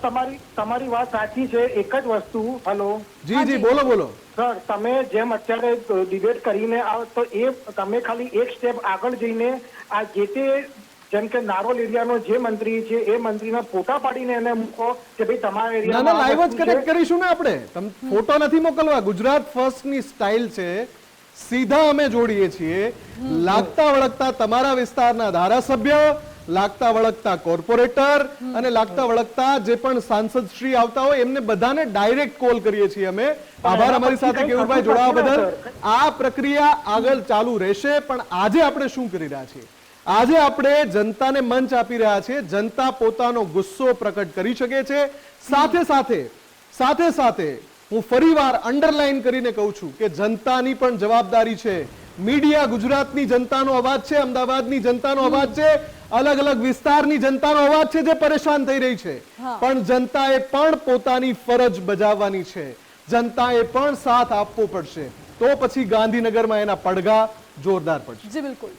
Speaker 7: તમારી વાત સાચી છે. એક જ વસ્તુ, હેલો
Speaker 2: જી બોલો
Speaker 7: સર, તમે જેમ અત્યારે ડિબેટ કરીને આવો તો એ તમે ખાલી એક સ્ટેપ આગળ જઈને આ જે તે જેમ કે નારોલ એરિયાનો જે મંત્રી છે એ મંત્રીના ફોટા પાડીને એને મૂકો કે ભાઈ તમારા એરિયામાં
Speaker 2: લાઈવ જ કનેક્ટ કરીશું ને આપણે. ફોટો નથી મોકલવા. ગુજરાત ફર્સ્ટ ની સ્ટાઇલ છે, સીધા અમે જોડીએ છીએ. લાગતા વળગતા તમારા વિસ્તારના ધારાસભ્ય, લાગતા વળગતા કોર્પોરેટર અને લાગતા વળગતા જે પણ સાંસદ શ્રી આવતા હોય એમને બધાને ડાયરેક્ટ કોલ કરીએ છીએ અમે. આભાર અમારી સાથે કેયુરભાઈ જોડાવા બદલ. આ પ્રક્રિયા આગળ ચાલુ રહેશે. પણ આજે આપણે શું કરી રહ્યા છીએ? આજે આપણે જનતાને મંચ આપી રહ્યા છીએ. જનતા પોતાનો ગુસ્સો પ્રકટ કરી શકે છે. સાથે સાથે હું ફરીવાર અંડરલાઈન કરીને કહું છું કે જનતાની પણ જવાબદારી છે. મીડિયા ગુજરાતની જનતાનો અવાજ છે, અમદાવાદની જનતાનો અવાજ છે, અલગ અલગ વિસ્તારની જનતાનો અવાજ છે જે પરેશાન થઈ રહી છે. પણ જનતાએ પણ પોતાની ફરજ બજાવવાની છે. જનતાએ પણ સાથ આપવો પડશે. તો પછી ગાંધીનગરમાં એના પડઘા જોરદાર પડશે.
Speaker 1: જી બિલકુલ,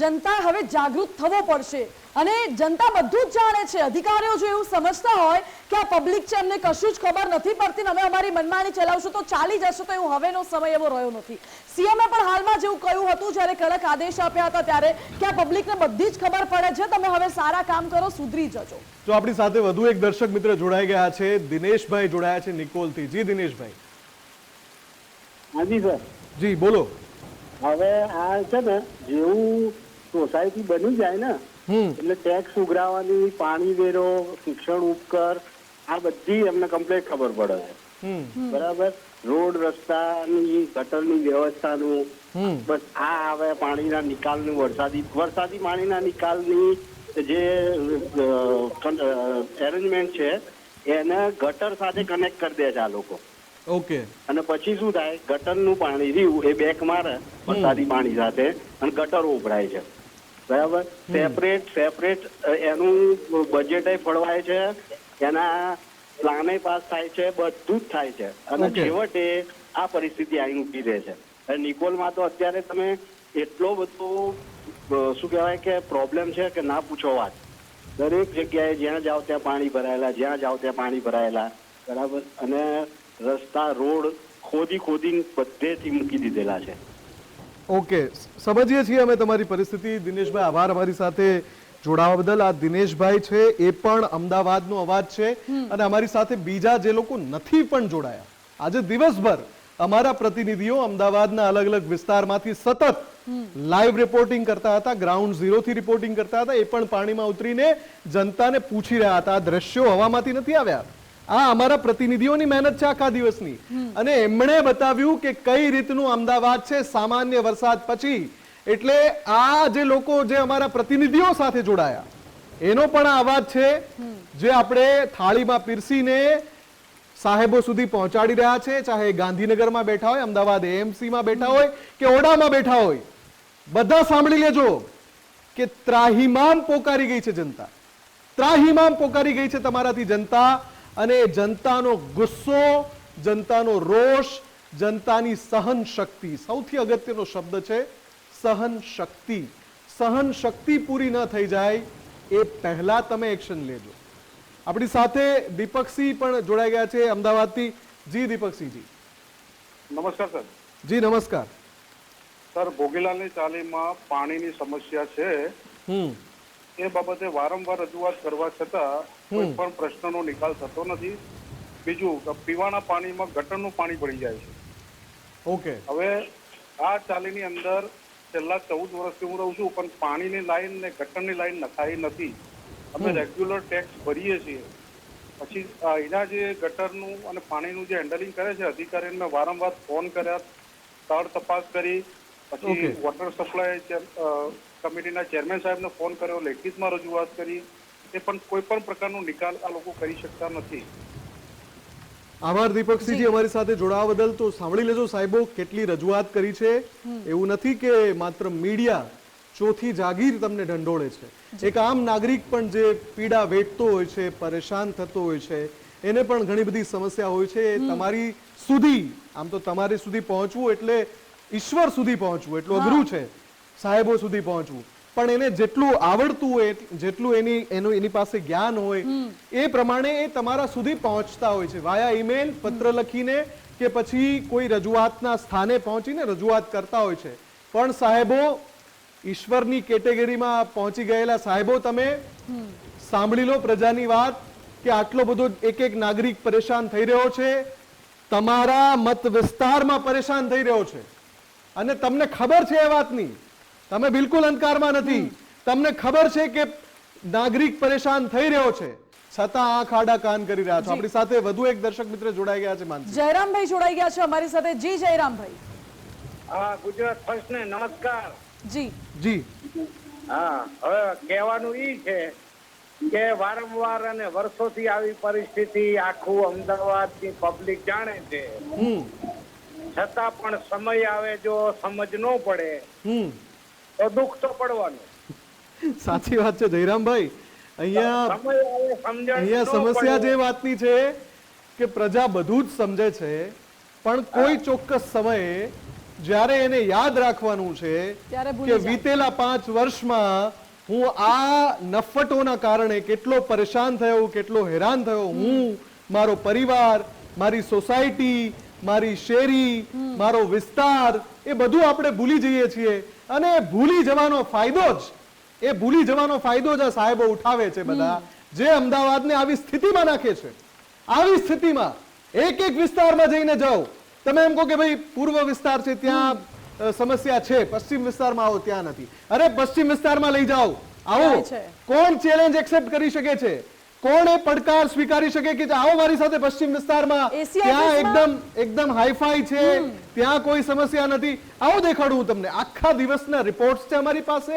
Speaker 1: જનતા હવે જાગૃત થવો પડશે. અને જનતા બધું જ જાણે છે. અધિકારીઓ જો એવું સમજતા હોય કે આ પબ્લિક છે, એમને કશું જ ખબર નથી પડતી, અમે અમારી મનમાની ચલાવશું તો ચાલી જશે, તો એવું હવેનો સમય એવો રહ્યો નથી. સીએમએ પણ હાલમાં જેવું કહ્યું હતું જ્યારે કડક આદેશ આપ્યા હતા ત્યારે કે આ પબ્લિકને બધી જ ખબર પડે છે, તમે હવે સારા કામ કરો, સુધરી જજો.
Speaker 2: તો આપણી સાથે વધુ એક દર્શક મિત્ર જોડાઈ ગયા છે. દિનેશભાઈ જોડાયા છે નિકોલથી. જી દિનેશભાઈ.
Speaker 7: હાજી સર.
Speaker 2: જી બોલો.
Speaker 7: હવે આ છે ને જેવું સોસાયટી બની જાય ને એટલે ટેક્સ ઉઘરાવાની, પાણી વેરો, શિક્ષણ ઉપકર, આ બધી એમને કમ્પ્લીટ ખબર પડે છે. બરાબર. રોડ રસ્તાની ગટરની વ્યવસ્થાનું, બસ આ આવે પાણીના નિકાલનું, વરસાદી પાણીના નિકાલની જે એરેન્જમેન્ટ છે એને ગટર સાથે કનેક્ટ કરી દે છે આ લોકો.
Speaker 2: ઓકે.
Speaker 7: અને પછી શું થાય, ગટરનું પાણી રહ્યું એ બેક મારે વરસાદી પાણી સાથે અને ગટરો ઉભરાય છે. બરાબર. સેપરેટ એનું બજેટ ફળવાય છે, એના પ્લાને પાસ થાય છે, બધું જ થાય છે. અને છેવટે આ પરિસ્થિતિ આવીને ઉભી રહે છે. નિકોલમાં તો અત્યારે તમે એટલો બધો
Speaker 8: શું કહેવાય કે પ્રોબ્લેમ છે કે ના પૂછો વાત. દરેક જગ્યાએ જ્યાં જાઓ ત્યાં પાણી ભરાયેલા, જ્યાં જાઓ ત્યાં પાણી ભરાયેલા, બરાબર. અને રસ્તા રોડ ખોદીને બધેથી મૂકી દીધેલા છે.
Speaker 2: ઓકે, સમજીએ છીએ અમે તમારી પરિસ્થિતિ. દિનેશભાઈ, આભાર અમારી સાથે જોડાવા બદલ. આ દિનેશભાઈ છે એ પણ અમદાવાદનો અવાજ છે અને અમારી સાથે બીજા જે લોકો નથી પણ જોડાયા, આજે દિવસભર અમારા પ્રતિનિધિઓ અમદાવાદના અલગ અલગ વિસ્તારમાંથી સતત લાઈવ રિપોર્ટિંગ કરતા હતા, ગ્રાઉન્ડ ઝીરો થી રિપોર્ટિંગ કરતા હતા. એ પણ પાણીમાં ઉતરીને જનતાને પૂછી રહ્યા હતા. આ દ્રશ્યો હવામાંથી નથી આવ્યા, આ અમારા પ્રતિનિધિઓની મહેનત છે આખા દિવસની. અને એમણે બતાવ્યું કે કઈ રીતનું અમદાવાદ છે સામાન્ય વરસાદ પછી. એટલે આ જે લોકો જે અમારા પ્રતિનિધિઓ સાથે જોડાયા એનો પણ આ અવાજ છે જે આપણે થાળીમાં પીરસીને સાહેબો સુધી પહોંચાડી રહ્યા છે. ચાહે ગાંધીનગરમાં બેઠા હોય, અમદાવાદ એએમસીમાં બેઠા હોય કે ઓડામાં બેઠા હોય, બધા સાંભળી લેજો કે ત્રાહિમામ પોકારી ગઈ છે જનતા, ત્રાહિમામ પોકારી ગઈ છે તમારાથી જનતા. અને જનતાનો ગુસ્સો, જનતાનો રોષ, જનતાની સહન શક્તિ, સૌથી અગત્યનો શબ્દ છે સહન શક્તિ. સહન શક્તિ પૂરી ન થઈ જાય એ પહેલા તમે એક્શન લેજો. આપણી સાથે દીપકસિંહ પણ જોડાઈ ગયા છે અમદાવાદથી. જી દીપકસિંહજી.
Speaker 4: નમસ્કાર સર.
Speaker 2: જી નમસ્કાર
Speaker 4: સર. ભોગીલાલની ચાલીમાં પાણીની સમસ્યા છે, એ બાબતે વારંવાર રજૂઆત કરવા છતાં કોઈ પણ પ્રશ્નનો નિકાલ થતો નથી. બીજું, પીવાના પાણીમાં ગટરનું પાણી ભળી જાય છે.
Speaker 2: ઓકે,
Speaker 4: હવે આ ચાલીની અંદર છેલ્લા 14 વર્ષથી હું રહું છું, પણ પાણીની લાઈન ને ગટરની લાઈન નખાઈ નથી. અમે રેગ્યુલર ટેક્સ ભરીએ છીએ. પછી એના જે ગટરનું અને પાણીનું જે હેન્ડલિંગ કરે છે અધિકારીને મેં વારંવાર ફોન કર્યા, સ્થળ તપાસ કરી, પછી વોટર સપ્લાય કમિટીના ચેરમેન સાહેબને ફોન કર્યો, લેખિતમાં રજૂઆત કરી, એ પણ કોઈ પણ પ્રકારનો નિકાલ આ લોકો કરી શકતા નથી.
Speaker 2: આભાર દીપકસિંહજી અમારી સાથે જોડાવા બદલ. તો સાંભળી લેજો સાહેબો કેટલી રજૂઆત કરી છે. એવું નથી કે માત્ર મીડિયા ચોથી જાગીર તમને ઢંઢોળે છે. એક આમ નાગરિક પણ જે પીડા વેઠતો હોય છે, પરેશાન થતો હોય છે, એને પણ ઘણી બધી સમસ્યા હોય છે. તમારી સુધી, આમ તો તમારી સુધી પહોંચવું એટલે ઈશ્વર સુધી પહોંચવું એટલું અઘરું છે, સાહેબો સુધી પહોંચવું. પણ એને જેટલું આવડતું હોય, જેટલું એની પાસે જ્ઞાન હોય એ પ્રમાણે એ તમારા સુધી પહોંચતા હોય છે. વાયા ઈમેલ, પત્ર લખીને કે પછી કોઈ રજૂઆતના સ્થાને પહોંચીને રજૂઆત કરતા હોય છે. પણ સાહેબો, ઈશ્વરની કેટેગરીમાં પહોંચી ગયેલા સાહેબો, તમે સાંભળી લો પ્રજાની વાત કે આટલો બધો એક એક નાગરિક પરેશાન થઈ રહ્યો છે, તમારા મત વિસ્તારમાં પરેશાન થઈ રહ્યો છે. અને તમને ખબર છે એ વાતની, તમે બિલકુલ અંધકારમાં નથી, તમને ખબર છે કે નાગરિક પરેશાન થઈ રહ્યો છે, છતાં આંખ આડા કાન કરી રહ્યા છો. આપણી સાથે વધુ એક દર્શક મિત્ર જોડાઈ ગયા છે. માનસી
Speaker 1: જયરામભાઈ જોડાઈ ગયા છે અમારી સાથે. જી જયરામભાઈ.
Speaker 6: હા, ગુજરાત ફર્સ્ટ ને નમસ્કાર.
Speaker 1: જી
Speaker 2: જી.
Speaker 6: હા, હવે કહેવાનું ઈ છે કે વારંવાર અને વર્ષોથી આવી પરિસ્થિતિ આખું અમદાવાદની પબ્લિક જાણે છે, છતાં પણ સમય આવે જો સમજ ન પડે તો દુઃખ તો પડવાનું.
Speaker 2: સાચી વાત છે જયરામભાઈ. અહીંયા સમસ્યા જે વાતની છે કે પ્રજા બધું જ સમજે છે, પણ કોઈ ચોક્કસ સમયે જ્યારે એને યાદ રાખવાનું છે કે વીતેલા 5 વર્ષમાં હું આ નફટોના કારણે કેટલો પરેશાન થયો, કેટલો હેરાન થયો, હું, મારો પરિવાર, મારી સોસાયટી, મારી શેરી, મારો વિસ્તાર, એ બધું આપણે ભૂલી જઈએ છીએ. અને ભૂલી જવાનો ફાયદો જ આ સાહેબો ઉઠાવે છે બધા, જે અમદાવાદને આવી સ્થિતિમાં નાખે છે. આવી સ્થિતિમાં એક એક વિસ્તારમાં જઈને જાઓ, તમે એમ કહો કે ભાઈ પૂર્વ વિસ્તાર છે ત્યાં સમસ્યા છે, પશ્ચિમ વિસ્તારમાં આવો ત્યાં નથી. અરે પશ્ચિમ વિસ્તારમાં લઈ જાઓ, આવો. કોણ ચેલેન્જ એક્સેપ્ટ કરી શકે છે? કોણ એ પડકાર સ્વીકારી શકે કે આવો મારી સાથે પશ્ચિમ વિસ્તારમાં, ત્યાં એકદમ હાઈફાઈ છે, ત્યાં કોઈ સમસ્યા નથી, આવો દેખાડું હું તમને. આખા દિવસના રિપોર્ટ્સ છે અમારી પાસે,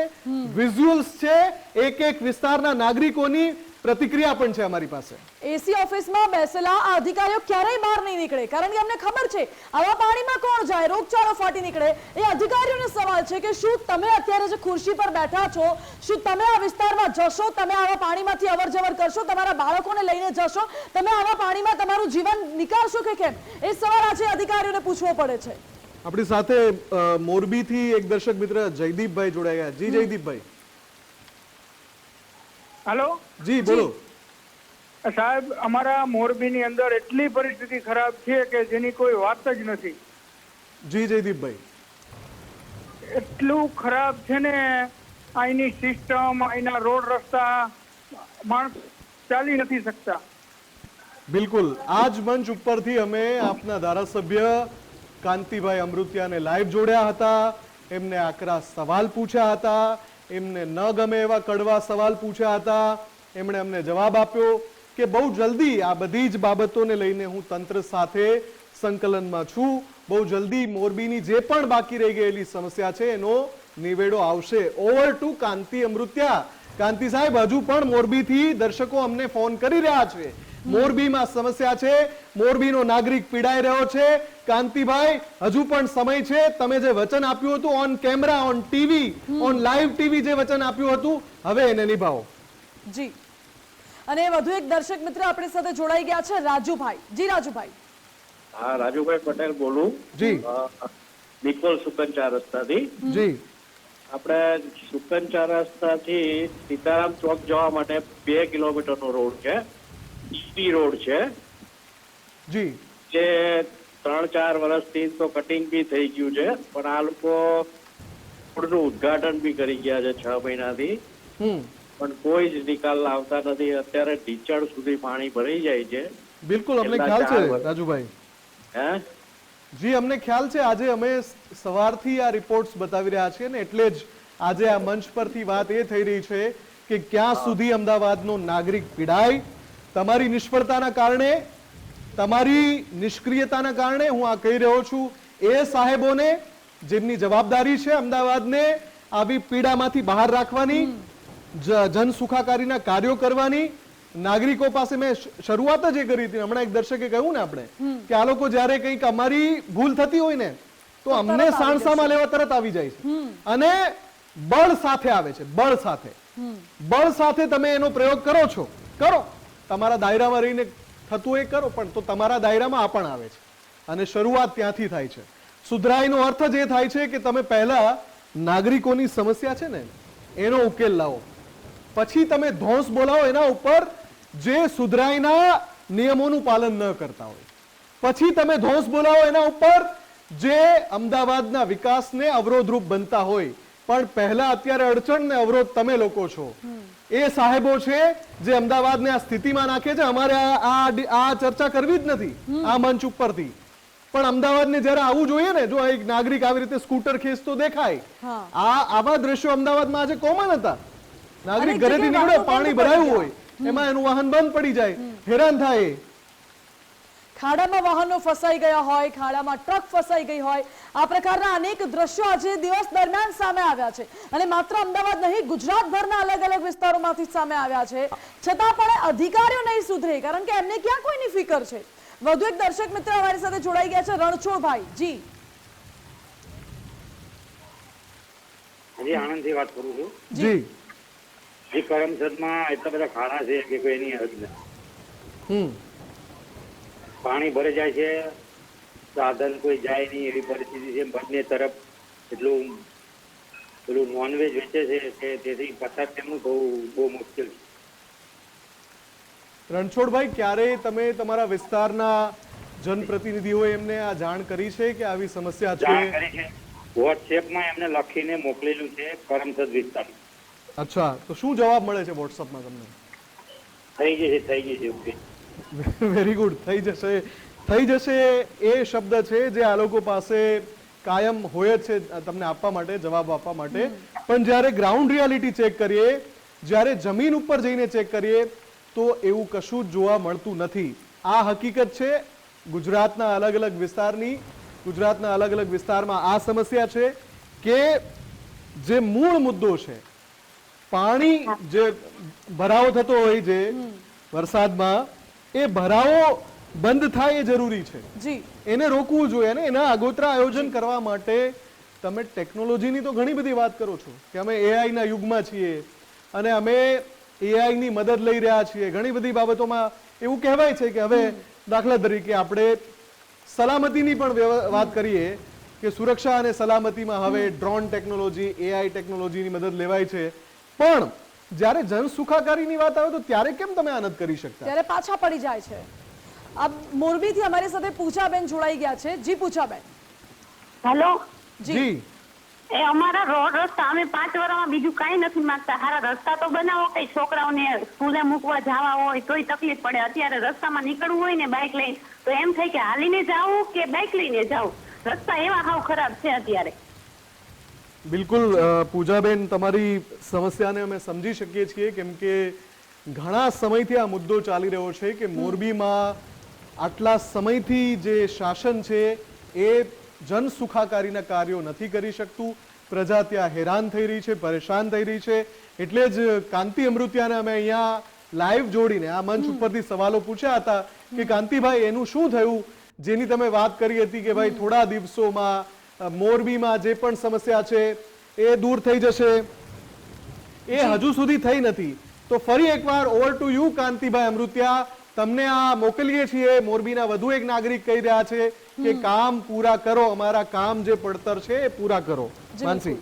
Speaker 2: વિઝ્યુઅલ્સ છે, એક એક વિસ્તારના નાગરિકોની પ્રતિક્રિયા પણ છે અમારી પાસે.
Speaker 1: એસી ઓફિસમાં બેસેલા આ અધિકારીઓ ક્યારેય બહાર નહીં નીકળે, કારણ કે અમને ખબર છે આવા પાણીમાં કોણ જાય, રોગચાળો ફાટી નીકળે. એ અધિકારીઓનો સવાલ છે કે શું તમે અત્યારે જે ખુરશી પર બેઠા છો, શું તમે આ વિસ્તારમાં જશો, તમે આવા પાણીમાંથી અવર જવર કરશો, તમારા બાળકોને લઈને જશો, તમે આવા પાણીમાં તમારું જીવન નીકાળશો કે કેમ? એ સવાલ આજે અધિકારીઓને પૂછવો પડે છે.
Speaker 2: આપણી સાથે મોરબીથી એક દર્શક મિત્ર જયદીપભાઈ જોડાયા. જી જયદીપભાઈ.
Speaker 9: હેલો
Speaker 2: જી બોલો.
Speaker 9: સાહેબ, અમારા મોરબીની અંદર એટલી પરિસ્થિતિ ખરાબ છે કે જેની કોઈ વાત જ નથી.
Speaker 2: જી જયદીપભાઈ.
Speaker 9: એટલું ખરાબ છે ને, અહીંની સિસ્ટમ, અહીંના રોડ રસ્તા, માણસ ચાલી નથી શકતા.
Speaker 2: બિલકુલ આ જ મંચ ઉપરથી અમે આપના ધારાસભ્ય કાંતિભાઈ અમૃતિયાને લાઈવ જોડ્યા હતા. એમને આકરા સવાલ પૂછ્યા હતા, એમને ન ગમે એવા કડવા સવાલ પૂછ્યા હતા. એમણે અમને જવાબ આપ્યો કે બહુ જલ્દી આ બધી જ બાબતોને લઈને હું તંત્ર સાથે સંકલનમાં છું. બહુ જલ્દી મોરબીની જે પણ બાકી રહી ગયેલી સમસ્યા છે એનો નિવેડો આવશે. ઓવર ટુ કાંતિ અમૃતિયા. કાંતિ સાહેબ, હજુ પણ મોરબીથી દર્શકો અમને ફોન કરી રહ્યા છે. મોરબીમાં સમસ્યા છે, મોરબીનો નાગરિક પીડાઈ રહ્યો છે. કાંતિભાઈ, હજુ પણ સમય છે. તમે જે વચન આપ્યું હતું on camera, on TV, on live TV જે વચન આપ્યું હતું, હવે એને નિભાવો.
Speaker 1: જી. અને વધુ એક દર્શક મિત્ર આપણી સાથે જોડાઈ ગયા છે, રાજુભાઈ. જી રાજુભાઈ.
Speaker 8: હા, રાજુભાઈ પટેલ બોલું.
Speaker 2: જી.
Speaker 8: નિકોલ સુકંચા રસ્તાથી.
Speaker 2: જી.
Speaker 8: આપણે સુકંચા રસ્તાથી સીતારામ ચોક જવા માટે 2 કિલોમીટરનો રોડ છે. ઈપી રોડ છે.
Speaker 2: જી.
Speaker 8: જે 3-4 વર્ષથી તો કટિંગ બી થઈ ગયું છે, પણ આ લોકો રોડનું ઉદ્ઘાટન બી કરી ગયા છે 6 મહિનાથી. પણ કોઈ જ નિકાલ આવતા નથી. અત્યારે ઢીચણ સુધી પાણી ભરાઈ જાય છે.
Speaker 2: બિલકુલ અમને ખ્યાલ છે રાજુભાઈ.
Speaker 8: હે
Speaker 2: જી, અમને ખ્યાલ છે. આજે અમે સવારથી આ રિપોર્ટ્સ બતાવી રહ્યા છીએ ને એટલે જ આજે આ મંચ પરથી વાત એ થઈ રહી છે કે ક્યાં સુધી અમદાવાદનો નાગરિક પીડાય. તમારી નિષ્ફળતાના કારણે, તમારી નિષ્ક્રિયતાના કારણે હું આ કહી રહ્યો છું. એ સાહેબોને જેમની જવાબદારી છે અમદાવાદને આવી પીડામાંથી બહાર રાખવાની, જન સુખાકારીના કાર્યો કરવાની, નાગરિકો પાસે મેં શરૂઆત જ એ કરી હતી. હમણાં એક દર્શકે કહ્યું ને આપણે કે આ લોકો જયારે કંઈક અમારી ભૂલ થતી હોય ને તો અમને સાણસામાં લેવા તરત આવી જાય છે અને બળ સાથે આવે છે. બળ સાથે તમે એનો પ્રયોગ કરો છો, કરો. તમારા દાયરામાં રહીને થતું એ કરો, પણ તો તમારા દાયરામાં આ પણ આવે છે અને શરૂઆત ત્યાંથી થાય છે. સુધરાઈનો અર્થ જ એ થાય છે કે તમે પહેલા નાગરિકોની સમસ્યા છે ને એનો ઉકેલ લાવો, પછી તમે ધોંસ બોલાવો એના ઉપર જે સુધરાઈના નિયમોનું પાલન ન કરતા હોય, પછી તમે ધોંસ બોલાવો એના ઉપર જે અમદાવાદના વિકાસને અવરોધરૂપ બનતા હોય. પણ પહેલા અત્યારે અડચણ ને અવરોધ તમે લોકો છો. એ સાહેબો છે જે અમદાવાદને આ સ્થિતિમાં નાખે છે. અમારે આ ચર્ચા કરવી જ નથી આ મંચ ઉપરથી, પણ અમદાવાદને જયારે આવું જોઈએ ને, જો એક નાગરિક આવી રીતે સ્કૂટર ખેંચતો દેખાય, આવા દ્રશ્યો અમદાવાદમાં આજે કોમન હતા. નાગરિક ઘરેથી નીકળે, પાણી ભરાયું હોય, એમાં એનું વાહન બંધ પડી જાય, હેરાન થાય.
Speaker 1: ખાડામાં વાહનો ફસાઈ ગયા હોય, ખાડામાં ટ્રક ફસાઈ ગઈ હોય, આ પ્રકારના અનેક દ્રશ્યો આજે દિવસ દરમિયાન સામે આવ્યા છે. અને માત્ર અમદાવાદ નહીં, ગુજરાતભરના અલગ અલગ વિસ્તારોમાંથી સામે આવ્યા છે. છતાં પણ અધિકારીઓ નહીં સુધરે, કારણ કે એમને ક્યાં કોઈની ફિકર છે. વધુ એક દર્શક મિત્ર અમારી સાથે જોડાઈ ગયા છે, રણછોડભાઈ. જી.
Speaker 10: હજી આણંદથી વાત કરું છું.
Speaker 2: જી.
Speaker 10: જી, કરમસદમાં એટલા બધા ખાડા છે કે કોઈ એની હદ નથી. પાણી ભરે જાય છે, સાધન કોઈ જાય નહીં એવી પરિસ્થિતિ છે. બંને તરફ એટલું પેલું નોનવેજ વેચે છે કે તેથી પસાર તેમનું બહુ મુશ્કેલ છે.
Speaker 2: રણછોડભાઈ, ક્યારે તમે તમારા વિસ્તારના જનપ્રતિનિધિઓએ એમને આ જાણ કરી છે કે આવી સમસ્યા
Speaker 10: જાણ
Speaker 2: છે?
Speaker 10: કરી છે, વોટ્સએપમાં એમને લખીને મોકલેલું છે કરમસદ વિસ્તારમાં.
Speaker 2: અચ્છા, તો શું જવાબ મળે છે વોટ્સઅપમાં તમને?
Speaker 10: થઈ ગઈ છે ઓકે.
Speaker 2: Very good. થઈ જશે એ શબ્દ છે જે આ લોકો પાસે કાયમ હોય જ છે તમને આપવા માટે, જવાબ આપવા માટે. પણ જ્યારે ગ્રાઉન્ડ રિયાલિટી ચેક કરીએ, જ્યારે જમીન ઉપર જઈને ચેક કરીએ તો એવું કશું જ જોવા મળતું નથી. આ હકીકત છે ગુજરાતના અલગ અલગ વિસ્તારની. ગુજરાતના અલગ અલગ વિસ્તારમાં આ સમસ્યા છે કે જે મૂળ મુદ્દો છે, પાણી જે ભરાવો થતો હોય છે વરસાદમાં, એ ભરાવો બંધ થાય એ જરૂરી છે. એને રોકવું જોઈએ અને એના આગોતરા આયોજન કરવા માટે તમે ટેકનોલોજીની તો ઘણી બધી વાત કરો છો કે અમે એઆઈ ના યુગમાં છીએ અને અમે એઆઈ ની મદદ લઈ રહ્યા છીએ. ઘણી બધી બાબતોમાં એવું કહેવાય છે કે હવે દાખલા તરીકે આપણે સલામતીની પણ વાત કરીએ કે સુરક્ષા અને સલામતીમાં હવે ડ્રોન ટેકનોલોજી, AI ટેકનોલોજીની મદદ લેવાય છે, પણ જ્યારે જન સુખાકારીની વાત આવે તો ત્યારે કેમ તમે આ નથી કરી શકતા?
Speaker 1: ત્યારે પાછા પડી જાય છે. આ મોરબીથી અમારી સાથે પૂજાબેન જોડાઈ ગયા છે. જી પૂજાબેન.
Speaker 11: હેલો.
Speaker 2: જી.
Speaker 11: એ અમારા રોડ રસ્તા અમે 5 વર્ષમાં બીજું કાંઈ નથી માંગતા. સારા રસ્તા તો બનાવો, કઈ છોકરાઓને સ્કૂલે મૂકવા જવા હોય તોય તકલીફ પડે. અત્યારે રસ્તામાં નીકળવું હોય ને બાઇક લઈને તો એમ થાય કે હાલીને જાવું કે બાઇક લઈને જાવું. રસ્તા એવા હાવ ખરાબ છે અત્યારે.
Speaker 2: બિલકુલ પૂજાબેન, તમારી સમસ્યાને અમે સમજી શકીએ છીએ, કેમ કે ઘણા સમયથી આ મુદ્દો ચાલી રહ્યો છે કે મોરબીમાં આટલા સમયથી જે શાસન છે એ જન સુખાકારીના કાર્યો નથી કરી શકતું. પ્રજા ત્યાં હેરાન થઈ રહી છે, પરેશાન થઈ રહી છે. એટલે જ કાંતિ અમૃતિયાને અમે અહીંયા લાઈવ જોડીને આ મંચ ઉપરથી સવાલો પૂછ્યા હતા કે કાંતિભાઈ, એનું શું થયું જેની તમે વાત કરી હતી કે ભાઈ થોડા દિવસોમાં મોરબીમાં જે પણ સમસ્યા છે એ દૂર થઈ જશે, એ હજુ સુધી થઈ નથી. તો ફરી એકવાર over to you Kantibhai Amrutiya, તમને આ મોકલીએ છીએ. મોરબીના વધુ એક નાગરિક કહી રહ્યા છે કે કામ પૂરા કરો, અમારા કામ જે પડતર છે એ પૂરા કરો. માનસી.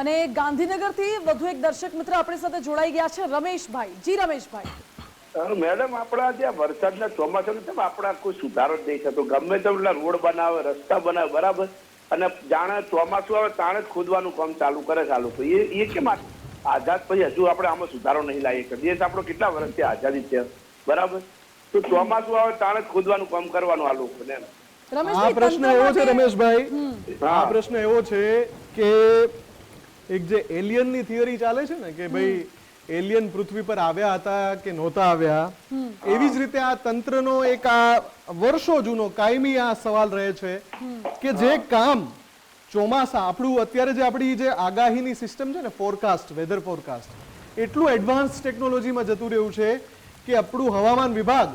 Speaker 1: અને ગાંધીનગરથી વધુ એક દર્શક મિત્ર આપણી સાથે જોડાઈ ગયા છે, રમેશભાઈ. જી રમેશભાઈ.
Speaker 3: મેડમ, આપણા ત્યાં વરસાદના ચોમાસામાં આપણા કોઈ સુધારો જ નહીં થતો. ગમે તેટલા રોડ બનાવે, રસ્તા બનાવે, બરાબર, અને જાણે ચોમાસું આવે તાણે જ ખોદવાનું કામ ચાલુ કરે છે આ લોકો. એ કેમ આઝાદ પછી હજુ આપણે આમાં સુધારો નહીં લાવી શકીએ? દેશ આપણો કેટલા વર્ષથી આઝાદી છે, બરાબર, તો ચોમાસું આવે તાણે જ ખોદવાનું કામ કરવાનું આ લોકોને.
Speaker 2: આ પ્રશ્ન એવો છે રમેશભાઈ, આ પ્રશ્ન એવો છે કે એક જે એલિયનની થિયરી ચાલે છે ને કે ભાઈ એલિયન પૃથ્વી પર આવ્યા હતા કે નહોતા આવ્યા, એવી જ રીતે આ તંત્રનો એક આ વર્ષો જૂનો કાયમી આ સવાલ રહે છે કે જે કામ ચોમાસા, આપણું અત્યારે જે આપણી જે આગાહીની સિસ્ટમ છે ને, ફોરકાસ્ટ, વેધર ફોરકાસ્ટ, એટલું એડવાન્સ ટેકનોલોજીમાં જતું રહ્યું છે કે આપણું હવામાન વિભાગ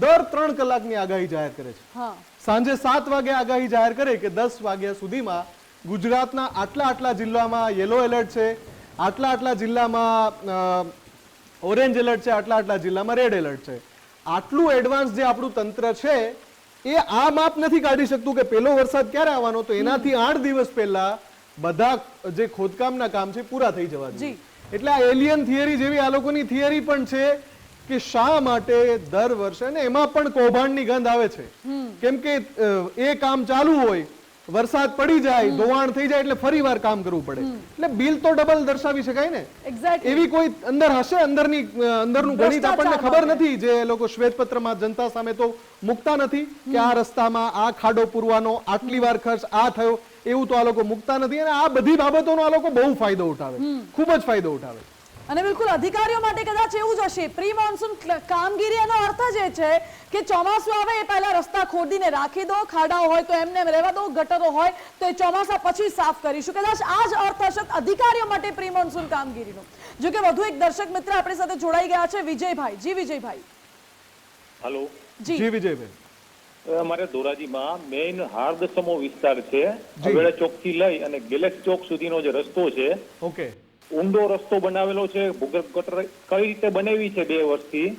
Speaker 2: દર 3 કલાકની આગાહી જાહેર કરે છે. સાંજે 7 વાગે આગાહી જાહેર કરે કે 10 વાગ્યા સુધીમાં ગુજરાતના આટલા જિલ્લામાં યલો એલર્ટ છે, આટલા જિલ્લામાં ઓરેન્જ એલર્ટ છે, આટલા જિલ્લામાં રેડ એલર્ટ છે. આટલું એડવાન્સ જે આપણું તંત્ર છે એ આ માપ નથી કાઢી શકતું કે પેલો વરસાદ ક્યારે આવવાનો, તો એનાથી 8 દિવસ પહેલા બધા જે ખોદકામના કામ છે પૂરા થઈ જવા જોઈએ. એટલે આ એલિયન થિયરી જેવી આ લોકોની થિયરી પણ છે કે શા માટે દર વર્ષે, અને એમાં પણ કૌભાંડની ગંધ આવે છે, કેમ કે એ કામ ચાલુ હોય, વરસાદ પડી જાય, ધોવાણ થઈ જાય એટલે ફરીવાર કામ કરવું પડે. એટલે બિલ તો ડબલ દર્શાવી શકાય ને. એવી કોઈ અંદર હશે, અંદરનું ગણિત આપણને ખબર નથી, જે લોકો શ્વેતપત્રમાં જનતા સામે તો મુકતા નથી કે આ રસ્તામાં આ ખાડો પૂરવાનો આટલી વાર ખર્ચ આ થયો, એવું તો આ લોકો મુકતા નથી. અને આ બધી બાબતોનો આ લોકો બહુ ફાયદો ઉઠાવે, ખૂબ જ ફાયદો ઉઠાવે.
Speaker 1: અને બિલકુલ અધિકારીઓ માટે કદાચ એવું જ હશે. પ્રી મોન્સૂન કામગીરી એનો અર્થ જ એ છે કે ચોમાસું આવે એ પહેલા રસ્તા ખોદીને રાખી દો, ખાડાઓ હોય તો એમને એમ રહેવા દો, ગટરો હોય તો એ ચોમાસા પછી સાફ કરીશું. કદાચ આ જ અર્થ હશે અધિકારીઓ માટે પ્રી મોન્સૂન કામગીરીનો. જો કે વધુ એક દર્શક મિત્ર આપણી સાથે જોડાઈ ગયા છે, વિજયભાઈ. જી વિજયભાઈ.
Speaker 4: હેલો.
Speaker 2: જી વિજયભાઈ.
Speaker 4: અમારે ધોરાજીમાં મેઇન હાર્દસમો વિસ્તાર છે, હવેડા ચોક થી લઈ અને ગેલેક્સ ચોક સુધીનો જે રસ્તો છે,
Speaker 2: ઓકે,
Speaker 4: ઊંડો રસ્તો બનાવેલો છે. ભૂગર્ભ ગટર કઈ રીતે બનાવી છે 2 વર્ષથી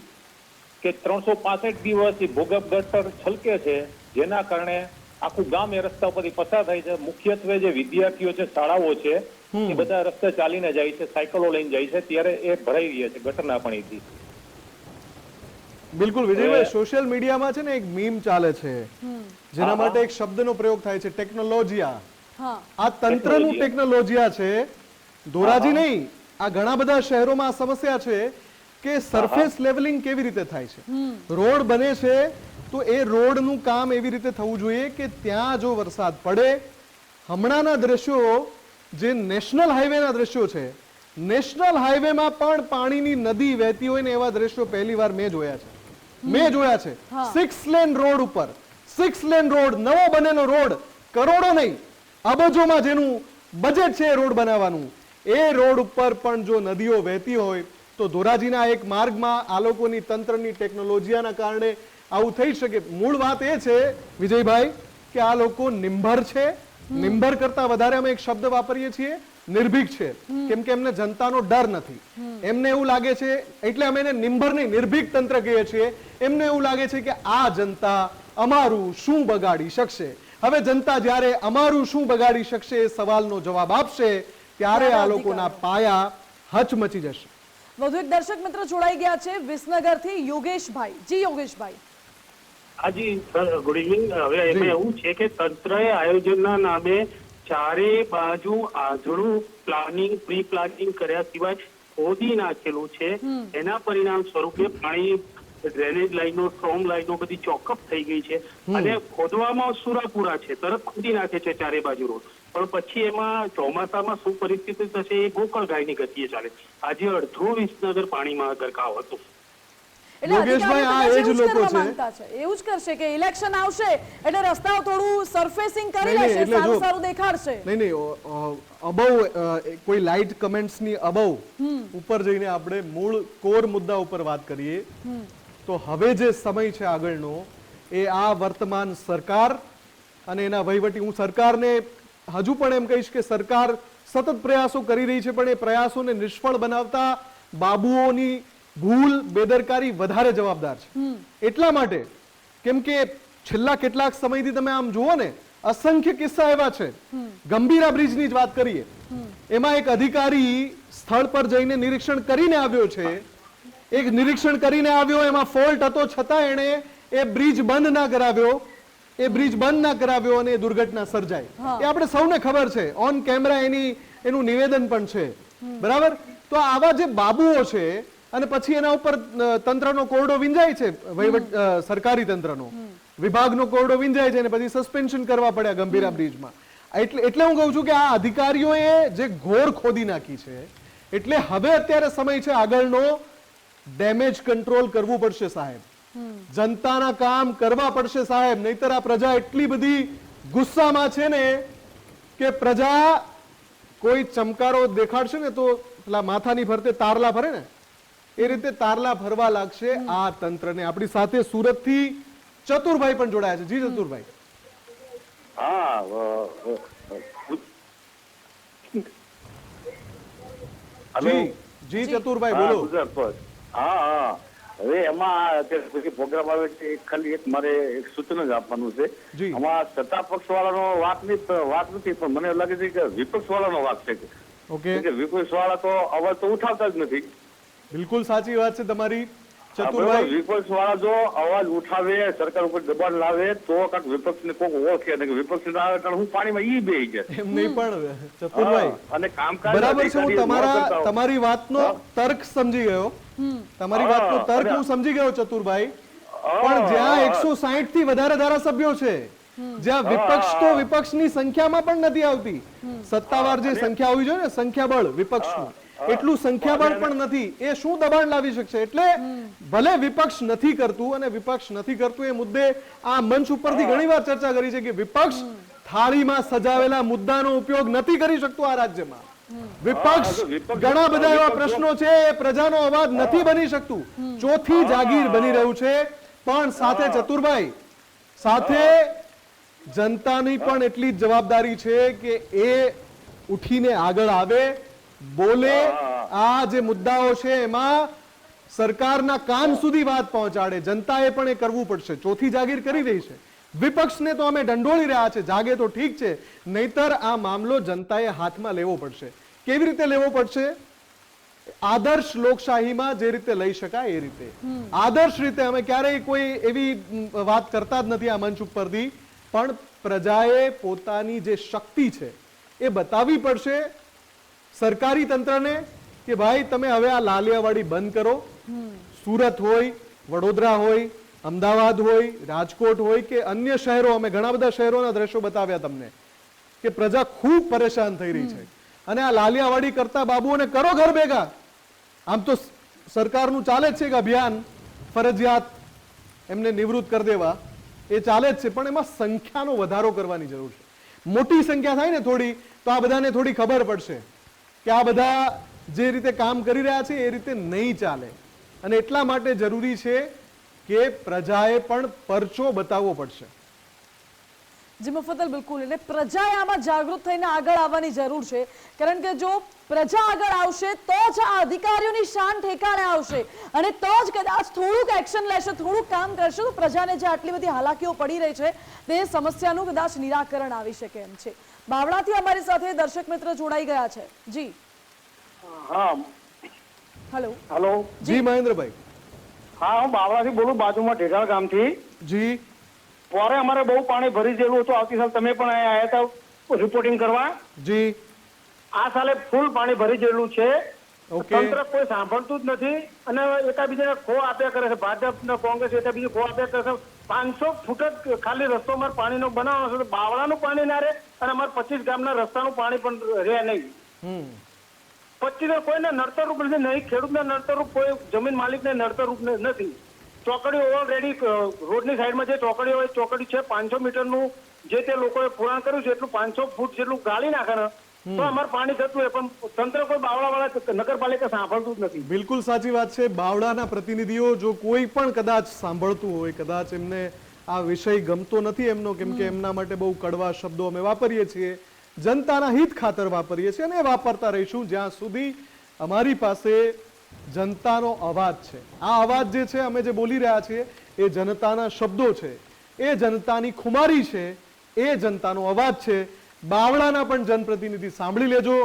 Speaker 4: કે 365 દિવસ ભૂગર્ભ ગટર છલકે છે, જેના કારણે આખું ગામ એ રસ્તા પરથી પસાર થાય છે. મુખ્યત્વે જે વિદ્યાર્થીઓ છે, શાળાઓ છે, એ બધા રસ્તે ચાલીને જાય છે, સાયકલો લઈને જાય છે, ત્યારે એ ભરાઈ રહ્યા છે ગટરના પાણીથી.
Speaker 2: બિલકુલ વિજયભાઈ, સોશિયલ મીડિયામાં છે ને એક મીમ ચાલે છે, જેના માટે એક શબ્દનો પ્રયોગ થાય છે, ટેકનોલોજીયા. આ તંત્રનું ટેકનોલોજીયા છે, ધોરાજી નહીં, આ ઘણા બધા શહેરોમાં આ સમસ્યા છે કે સરફેસ લેવલિંગ કેવી રીતે થાય છે. રોડ બને છે તો એ રોડનું કામ એવી રીતે થવું જોઈએ કે ત્યાં જો વરસાદ પડે, હમણાંના દ્રશ્યો જે નેશનલ હાઈવેના દ્રશ્યો છે, નેશનલ હાઈવેમાં પણ પાણીની નદી વહેતી હોય ને એવા દ્રશ્યો પહેલી વાર મેં જોયા છે. 6 લેન રોડ ઉપર, 6 લેન રોડ, નવો બનેલો રોડ, કરોડો નહીં અબજોમાં જેનું બજેટ છે રોડ બનાવવાનું, એ રોડ ઉપર પણ જો નદીઓ વહેતી હોય તો ધોરાજીના એક માર્ગમાં આ લોકોની તંત્રની ટેકનોલોજીના કારણે આવું થઈ શકે. મૂળ વાત એ છે વિજયભાઈ કે આ લોકો નિંભર છે. નિંભર કરતા વધારે અમે એક શબ્દ વાપરીએ છીએ, નિર્ભીક છે, કેમ કે એમને જનતાનો ડર નથી. એમને એવું લાગે છે, એટલે અમે એને નિંભર નહીં નિર્ભીક તંત્ર કહીએ છીએ. એમને એવું લાગે છે કે આ જનતા અમારું શું બગાડી શકશે. હવે જનતા જ્યારે અમારું શું બગાડી શકશે એ સવાલનો જવાબ આપશે ત્યારે આ લોકોના પાયા હચમચી જશે.
Speaker 1: વધુ એક દર્શક મિત્ર જોડાઈ ગયા છે વિસનગરથી, યોગેશભાઈ. જી યોગેશભાઈ.
Speaker 12: હાજી સર, ગુડ ઇવનિંગ. હવે એમાં એવું છે કે તંત્રએ આયોજનના નામે ચારે બાજુ આંધળું પ્લાનિંગ, પ્રી પ્લાનિંગ કર્યા સિવાય ખોદી નાખેલું છે. એના પરિણામ સ્વરૂપે પાણી, ડ્રેનેજ લાઈનો, સ્ટ્રોમ લાઈનો બધી ચોકઅપ થઈ ગઈ છે અને ખોદવામાં સુરાપુરા છે, તરત ખોદી નાખે છે ચારે બાજુ રોડ. પણ પછી એમાં ચોમાસામાં શું પરિસ્થિતિ થશે એ ગોકળ ગાયની ગતિએ ચાલે. આજે અડધું વિસનગર પાણીમાં ગરકાવ હતું.
Speaker 2: યોગેશભાઈ, આ એ જ લોકો છે.
Speaker 1: એવું જ કરશે કે ઇલેક્શન આવશે એટલે રસ્તાઓ થોડું સરફેસિંગ કરી લેશે,
Speaker 2: એટલે
Speaker 1: સારું સારું દેખાડશે.
Speaker 2: નહીં, અબવ કોઈ લાઇટ કમેન્ટ્સની અબવ ઉપર જઈને આપણે મૂળ કોર મુદ્દા ઉપર વાત કરીએ તો હવે જે સમય છે આગળનો એ આ વર્તમાન સરકાર અને એના વહીવટી, હું સરકારને હજુ પણ એમ કહીશ કે સરકાર સતત પ્રયાસો કરી રહી છે પણ એ પ્રયાસોને નિષ્ફળ બનાવતા બાબુઓની ભૂલ, બેદરકારી વધારે જવાબદાર છે. એટલા માટે કેમ કે છેલ્લા કેટલાક સમયથી તમે આમ જુઓ ને, અસંખ્ય કિસ્સા એવા છે. ગંભીરા બ્રિજની જ વાત કરીએ, એમાં એક અધિકારી સ્થળ પર જઈને નિરીક્ષણ કરીને આવ્યો છે. એક નિરીક્ષણ કરીને આવ્યો, એમાં ફોલ્ટ હતો છતાં એણે એ બ્રિજ બંધ ના કરાવ્યો. એ બ્રિજ બંધ ના કરાવ્યો અને દુર્ઘટના સર્જાઈ. એ આપણે સૌને ખબર છે, ઓન કેમેરા એનું નિવેદન પણ છે. બરાબર? તો આવા જે બાબુઓ છે અને પછી એના ઉપર તંત્રનો કોરડો વિંજાય છે, વહીવટ સરકારી તંત્રનો, વિભાગનો કોરડો વિંજાય છે અને પછી સસ્પેન્શન કરવા પડ્યા ગંભીરા બ્રિજમાં. એટલે હું કહું છું કે આ અધિકારીઓએ જે ઘોર ખોદી નાખી છે, એટલે હવે અત્યારે સમય છે આગળનો ડેમેજ કંટ્રોલ કરવું પડશે સાહેબ. જનતાના કામ કરવા પડશે સાહેબ, નહીતર આ પ્રજા એટલી બધી ગુસ્સામાં છે ને કે પ્રજા કોઈ ચમકારો દેખાડશે ને તો પેલા માથાની ફરતે તારલા ફરે ને એ રીતે તારલા ફરવા લાગશે આ તંત્રને. આપણી સાથે સુરતથી ચતુરભાઈ પણ જોડાયા છે. જી ચતુરભાઈ. જી ચતુરભાઈ બોલો.
Speaker 3: હા, હવે એમાં અત્યારે પ્રોગ્રામ આવે છે, ખાલી એક મારે એક સૂચન જ આપવાનું છે. આમાં સત્તા પક્ષ વાળાનો વાત નથી, પણ મને લાગે છે કે વિપક્ષ વાળાનો વાત છે. કે વિપક્ષ વાળા તો અવાજ તો ઉઠાવતા જ નથી.
Speaker 2: બિલકુલ સાચી વાત છે તમારી ચતુરભાઈ.
Speaker 3: વિપક્ષ વાળા જો અવાજ ઉઠાવે, સરકાર ઉપર દબાણ લાવે તો કાંઈક વિપક્ષને કોઈક ઓળખે, અને વિપક્ષ ના આવે કારણ હું પાણીમાં ઈ બેહી જાય.
Speaker 2: એમ નહીં પણ ચતુરભાઈ,
Speaker 3: અને કામકાજ
Speaker 2: બરાબર છે, હું તમારી વાતનો તર્ક સમજી ગયો. તમારી વાતનો તર્ક હું સમજી ગયો ચતુરભાઈ. પણ જ્યાં 160 થી વધારે ધારાસભ્યો છે, જ્યાં વિપક્ષ તો વિપક્ષની સંખ્યામાં પણ નથી આવતી, સત્તાવાર જે સંખ્યા હોવી જોઈએ ને, સંખ્યાબળ વિપક્ષનું, એટલું સંખ્યાબળ પણ નથી. એ શું દબાણ લાવી શકશે? એટલે ભલે વિપક્ષ નથી કરતું, અને વિપક્ષ નથી કરતું એ મુદ્દે આ મંચ ઉપરથી ઘણી વાર ચર્ચા કરી છે કે વિપક્ષ થાળીમાં સજાવેલા મુદ્દાનો ઉપયોગ નથી કરી શકતું આ રાજ્યમાં. વિપક્ષ ઘણા બધા એવા પ્રશ્નો છે, પ્રજાનો અવાજ નથી બની શકતું, ચોથી જાગીર બની રહ્યું છે. પણ સાથે ચતુરભાઈ, સાથે જનતાની પણ એટલી જ જવાબદારી છે કે એ ઉઠીને આગળ આવે, બોલે, આ જે મુદ્દાઓ છે એમાં સરકારના કાન સુધી વાત પહોંચાડે. જનતાએ પણ એ કરવું પડશે. ચોથી જાગીર કરી રહી છે. વિપક્ષને તો અમે ઢંઢોળી રહ્યા છે, જાગે તો ઠીક છે, નહીતર આ મામલો જનતાએ હાથમાં લેવો પડશે. કેવી રીતે લેવો પડશે? આદર્શ લોકશાહીમાં જે રીતે લઈ શકાય એ રીતે, આદર્શ રીતે. અમે ક્યારેય કોઈ એવી વાત કરતા જ નથી આ મંચ ઉપરથી, પણ પ્રજાએ પોતાની જે શક્તિ છે એ બતાવવી પડશે સરકારી તંત્રને કે ભાઈ તમે હવે આ લાલિયાવાડી બંધ કરો. સુરત હોય, વડોદરા હોય, અમદાવાદ હોય, રાજકોટ હોય કે અન્ય શહેરો, અમે ઘણા બધા શહેરોના દ્રશ્યો બતાવ્યા તમને કે પ્રજા ખૂબ પરેશાન થઈ રહી છે. અને આ લાલિયાવાડી કરતા બાબુઓને કરો ઘર ભેગા. આમ તો સરકારનું ચાલે જ છે કે અભિયાન ફરજિયાત એમને નિવૃત્ત કરી દેવા, એ ચાલે જ છે, પણ એમાં સંખ્યાનો વધારો કરવાની જરૂર છે. મોટી સંખ્યા થાય ને થોડી, તો આ બધાને થોડી ખબર પડશે કે આ બધા જે રીતે કામ કરી રહ્યા છે એ રીતે નહીં ચાલે. અને એટલા માટે જરૂરી છે કે પ્રજાએ પણ પરચો બતાવવો પડશે.
Speaker 1: જી મુફદ્દલ, બિલકુલ. એટલે પ્રજાએ આમાં જાગૃત થઈને આગળ આવવાની જરૂર છે, કારણ કે જો પ્રજા આગળ આવશે તો જ આ અધિકારીઓની શાન ઠેકાણે આવશે અને તો જ કદાચ થોડુંક એક્શન લેશે, થોડુંક કામ કરશે તો પ્રજાને જે આટલી બધી હાલાકીઓ પડી રહી છે તે સમસ્યાનું કદાચ નિરાકરણ આવી શકે એમ છે. બાવળાથી અમારી સાથે દર્શક મિત્ર જોડાઈ ગયા છે. જી
Speaker 3: હા,
Speaker 1: હેલો.
Speaker 3: હેલો.
Speaker 2: જી મહેન્દ્રભાઈ.
Speaker 3: હા, હું બાવળાથી બોલું, બાજુમાં ઢેઢાળ ગામથી.
Speaker 2: જી.
Speaker 3: પોરે અમારે બહુ પાણી ભરી ગયેલું હતું. આવતી સાલ તમે પણ અહીંયા આવ્યા હતા રિપોર્ટિંગ કરવા.
Speaker 2: જી.
Speaker 3: આ સાલે ફૂલ પાણી ભરી ગયેલું છે.
Speaker 2: ઓકે.
Speaker 3: તંત્ર કોઈ સાંભળતું જ નથી અને એકાબીજાને ખો આપ્યા કરે છે. ભાજપ ને કોંગ્રેસ એકાબીજે ખો આપ્યા કરે છે. 500 ફૂટ જ ખાલી રસ્તો અમારે પાણીનો બનાવવાનો છે. બાવળાનું પાણી ના રહે અને અમારે 25 ગામના રસ્તાનું પાણી પણ રહે નહીં. 25 કોઈને નડતર રૂપ નથી, નહીં ખેડૂતને નડતર રૂપ, કોઈ જમીન માલિકને નડતર રૂપ નથી. ચોકડીઓ ઓલરેડી રોડની સાઈડમાં જે ચોકડીઓ હોય ચોકડી છે 500 મીટરનું જે તે લોકોએ પુરાણ કર્યું છે એટલું 500 ફૂટ જેટલું ગાળી નાખે ને તો અમારે પાણી જતું હોય, પણ તંત્ર કોઈ બાવળાવાળા નગરપાલિકા સાંભળતું જ નથી.
Speaker 2: બિલકુલ સાચી વાત છે. બાવળાના પ્રતિનિધિઓ જો કોઈ પણ કદાચ સાંભળતું હોય, કદાચ એમને આ વિષય ગમતો નથી એમનો, કેમ કે એમના માટે બહુ કડવા શબ્દો અમે વાપરીએ છીએ, જનતાના હિત ખાતર વાપરીએ છીએ અને વાપરતા રહીશું જ્યાં સુધી અમારી પાસે જનતાનો અવાજ છે. આ અવાજ જે છે અમે જે બોલી રહ્યા છીએ એ જનતાના શબ્દો છે, એ જનતાની ખુમારી છે, એ જનતાનો અવાજ છે. બાવળાના પણ જનપ્રતિનિધિ સાંભળી લેજો.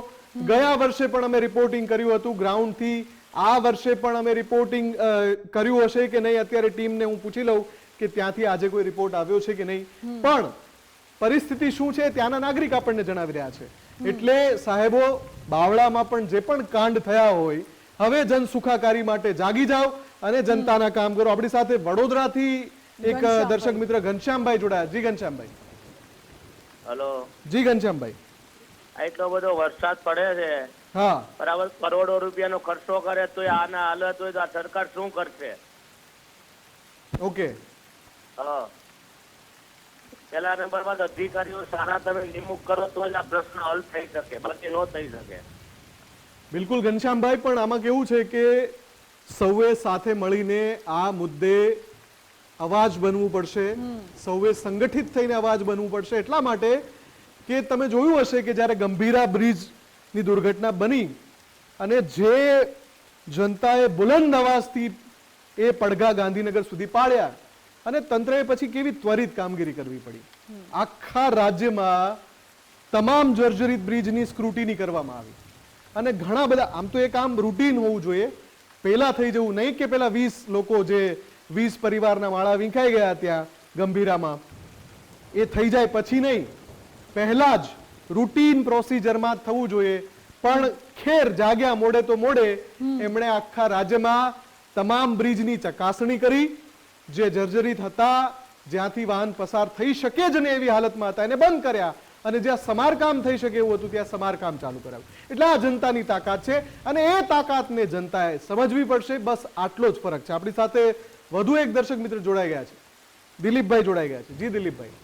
Speaker 2: ગયા વર્ષે પણ અમે રિપોર્ટિંગ કર્યું હતું ગ્રાઉન્ડથી, આ વર્ષે પણ અમે રિપોર્ટિંગ કર્યું હશે કે નહીં, અત્યારે ટીમને હું પૂછી લઉં કે ત્યાંથી આજે કોઈ રિપોર્ટ આવ્યો છે કે નહીં. પણ પરિસ્થિતિ શું છે ત્યાંના નાગરિક આપણને જણાવી રહ્યા છે. એટલે સાહેબો, બાવળામાં પણ જે પણ કાંડ થયા હોય હવે જન સુખાકારી માટે જાગી જાઓ અને જનતાના કામ કરો. આપણી સાથે વડોદરાથી એક દર્શક મિત્ર ઘનશ્યામભાઈ જોડાયા. જી ઘનશ્યામભાઈ.
Speaker 13: હેલો.
Speaker 2: જી ઘનશ્યામભાઈ.
Speaker 13: એટલો બધો વરસાદ પડે છે,
Speaker 2: હા
Speaker 13: બરાબર, કરોડો રૂપિયાનો ખર્ચો કરે તો આના હાલત હોય તો આ સરકાર શું કરશે?
Speaker 2: ઓકે.
Speaker 13: હા, પેલા નંબરમાં અધિકારીઓ સારા તમે નિમણૂક કરો તો જ આ પ્રશ્ન હલ થઈ શકે, બાકી ન થઈ શકે.
Speaker 2: બિલકુલ ઘનશ્યામભાઈ, પણ આમાં કેવું છે કે સૌએ સાથે મળીને આ મુદ્દે અવાજ બનવું પડશે, સૌએ સંગઠિત થઈને અવાજ બનવું પડશે. એટલા માટે કે તમે જોયું હશે કે જ્યારે ગંભીરા બ્રિજની દુર્ઘટના બની અને જે જનતાએ બુલંદ અવાજથી એ પડઘા ગાંધીનગર સુધી પાડ્યા અને તંત્રએ પછી કેવી ત્વરિત કામગીરી કરવી પડી. આખા રાજ્યમાં તમામ જર્જરિત બ્રિજની સ્ક્રુટિની કરવામાં આવી અને ઘણા બધા, આમ તો એ કામ રૂટીન હોવું જોઈએ, પહેલા થઈ જવું નહીં કે પેલા 20 લોકો જે 20 પરિવારના માળા વીંખાઈ ગયા ત્યાં ગંભીરામાં, એ થઈ જાય પછી નહીં, પહેલા જ રૂટીન પ્રોસિજરમાં થવું જોઈએ. પણ ખેર જાગ્યા મોડે તો મોડે એમણે આખા રાજ્યમાં તમામ બ્રિજની ચકાસણી કરી, જે જર્જરિત હતા, જ્યાંથી વાહન પસાર થઈ શકે જ ને એવી હાલતમાં હતા એને બંધ કર્યા અને જ્યાં સમારકામ થઈ શકે એવું હતું ત્યાં સમારકામ ચાલુ કરાવ્યું. એટલે આ જનતાની તાકાત છે અને એ તાકાતને જનતાએ સમજવી પડશે. બસ આટલો જ ફરક છે. આપણી સાથે વધુ એક દર્શક મિત્ર જોડાઈ ગયા છે, દિલીપભાઈ જોડાઈ ગયા છે. જી દિલીપભાઈ.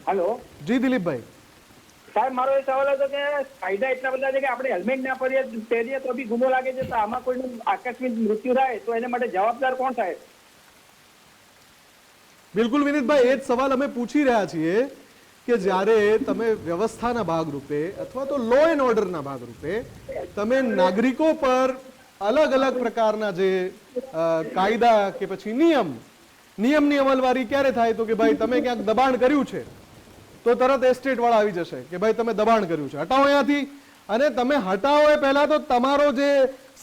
Speaker 9: હેલો.
Speaker 2: જી દિલીપભાઈ.
Speaker 9: સાહેબ, મારો એ સવાલ હતો કે કાયદા એટલા બધા છે કે આપણે હેલ્મેટ ના પહેરીએ તો બી ગુનો લાગે છે, તો આમાં કોઈનું આકસ્મિક મૃત્યુ થાય તો એને માટે જવાબદાર કોણ થાય?
Speaker 2: બિલકુલ વિનીતભાઈ, એ જ સવાલ અમે પૂછી રહ્યા છીએ કે જ્યારે તમે વ્યવસ્થાના ભાગરૂપે અથવા તો લો એન્ડ ઓર્ડરના ભાગરૂપે તમે નાગરિકો પર અલગ અલગ પ્રકારના જે કાયદા કે પછી નિયમની અમલવારી ક્યારે થાય તો કે ભાઈ તમે ક્યાંક દબાણ કર્યું છે તો તરત એસ્ટેટ વાળા આવી જશે કે ભાઈ તમે દબાણ કર્યું છે, હટાવો અહીંયાથી. અને તમે હટાવો એ પહેલા તો તમારો જે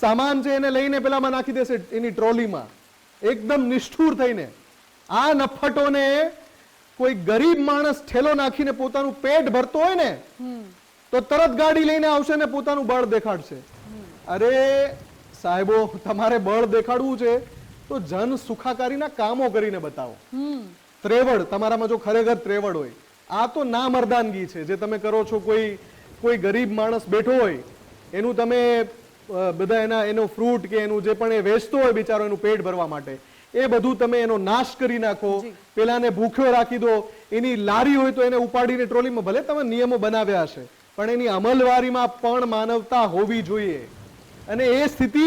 Speaker 2: સામાન છે એને લઈને પેલામાં નાખી દેશે એની ટ્રોલીમાં, એકદમ નિષ્ઠુર થઈને. આ નફટોને કોઈ ગરીબ માણસ ઠેલો નાખીને પોતાનું પેટ ભરતો હોય ને તો તરત ગાડી લઈને આવશે ને પોતાનું બળ દેખાડશે. અરે સાહેબો, તમારે બળ દેખાડવું છે તો જન સુખાકારીના કામો કરીને બતાવો. ત્રેવડ તમારામાં જો ખરેખર ત્રેવડ હોય, આ તો ના મર્દાનગી છે જે તમે કરો છો. કોઈ ગરીબ માણસ બેઠો હોય એનું તમે બધા એનો ફ્રૂટ કે એનું જે પણ એ વેચતો હોય બિચારો એનું પેટ ભરવા માટે, એ બધું તમે એનો નાશ કરી નાખો, પેલાને ભૂખ્યો રાખી દો. એની લારી હોય તો એને ઉપાડીને ટ્રોલીમાં, ભલે તમે નિયમો બનાવ્યા હશે પણ એની અમલવારીમાં પણ માનવતા હોવી જોઈએ. અને એ સ્થિતિ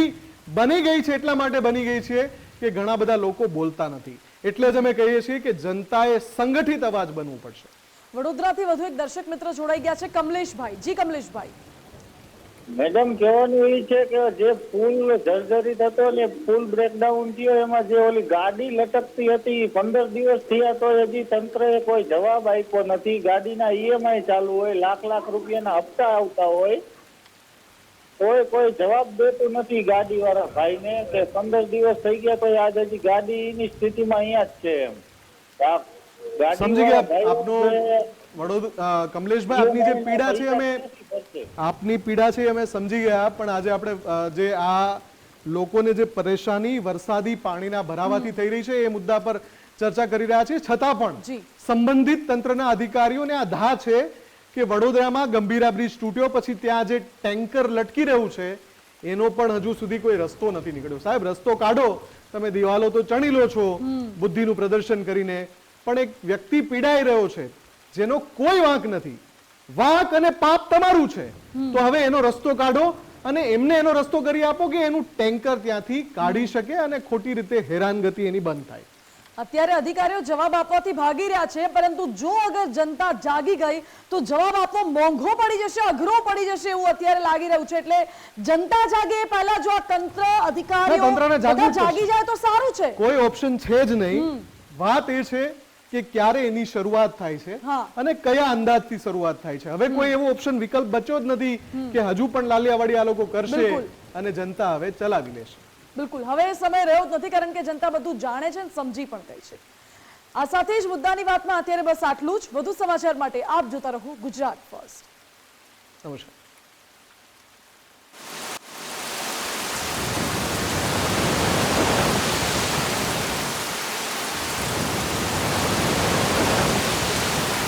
Speaker 2: બની ગઈ છે એટલા માટે બની ગઈ છે કે ઘણા બધા લોકો બોલતા નથી. એટલે જ અમે કહીએ છીએ કે જનતાએ સંગઠિત અવાજ બનવું પડશે.
Speaker 1: વડોદરાથી વધુ એક દર્શક મિત્ર જોડાઈ ગયા છે, કમલેશભાઈ. જી કમલેશભાઈ.
Speaker 14: મેડમ કહેવાનું એ છે કે જે પુલ જર્જરિત હતો ને પુલ બ્રેકડાઉન થયો એમાં જે ઓલી ગાડી લટકતી હતી 15 દિવસ થયા તો હજી તંત્રએ કોઈ જવાબ આપ્યો નથી. ગાડીના ઈએમઆઈ ચાલુ હોય, લાખ રૂપિયાના હપ્તા આવતા હોય, કોઈ જવાબ દેતું નથી ગાડીવાળા ભાઈને કે 15 દિવસ થઈ ગયા તો આજ હજી ગાડીની સ્થિતિમાં અહીંયા જ છે એમ.
Speaker 2: સમજી ગયા આપનો કમલેશભાઈ, આપની જે પીડા છે અમે સમજી ગયા, પણ આજે આપણે જે આ લોકોને જે પરેશાની વરસાદી પાણીના ભરાવાથી થઈ રહી છે એ મુદ્દા પર ચર્ચા કરી રહ્યા છીએ. છતાં પણ સંબંધિત તંત્રના અધિકારીઓને આ ધા છે કે વડોદરામાં ગંભીરા બ્રિજ તૂટ્યો પછી ત્યાં જે ટેન્કર લટકી રહ્યું છે એનો પણ હજુ સુધી કોઈ રસ્તો નથી નીકળ્યો. સાહેબ, રસ્તો કાઢો, તમે દિવાલો તો ચણી લો છો બુદ્ધિનું પ્રદર્શન કરીને, પણ એક વ્યક્તિ પીડાઈ રહ્યો છે જેનો કોઈ વાંક નથી, વાંક અને પાપ તમારું છે, તો હવે એનો રસ્તો કાઢો અને એમને એનો રસ્તો કરી આપો કે એનું ટેન્કર ત્યાંથી કાઢી શકે અને ખોટી રીતે હેરાનગતિ એની બંધ થાય.
Speaker 1: અત્યારે અધિકારીઓ જવાબ આપવાથી ભાગી રહ્યા છે, પરંતુ જો અગર જનતા જાગી ગઈ તો જવાબ આપવો મોંઘો પડી જશે, અઘરો પડી જશે એવું અત્યારે લાગી રહ્યું છે. એટલે જનતા જાગે પહેલા જો આ તંત્ર અધિકારીઓ જાગી જાય તો સારું છે.
Speaker 2: કોઈ ઓપ્શન છે જ નહીં. વાત એ છે કે ક્યારે એની શરૂઆત થાય છે અને કયા અંદાજથી શરૂઆત થાય છે. હવે કોઈ એવો ઓપ્શન વિકલ્પ બચ્યો જ નથી કે હજુ પણ લાલિયાવાડી આ લોકો કરશે અને જનતા હવે ચલાવી લેશે.
Speaker 1: બિલકુલ, હવે એ સમય રહ્યો જ નથી, કારણ કે જનતા બધું જાણે છે અને સમજી પણ ગઈ છે. આ સાથે જ મુદ્દાની વાતમાં અત્યારે બસ આટલું જ. વધુ સમાચાર માટે આપ જોતા રહો ગુજરાત ફર્સ્ટ.
Speaker 2: નમસ્કાર.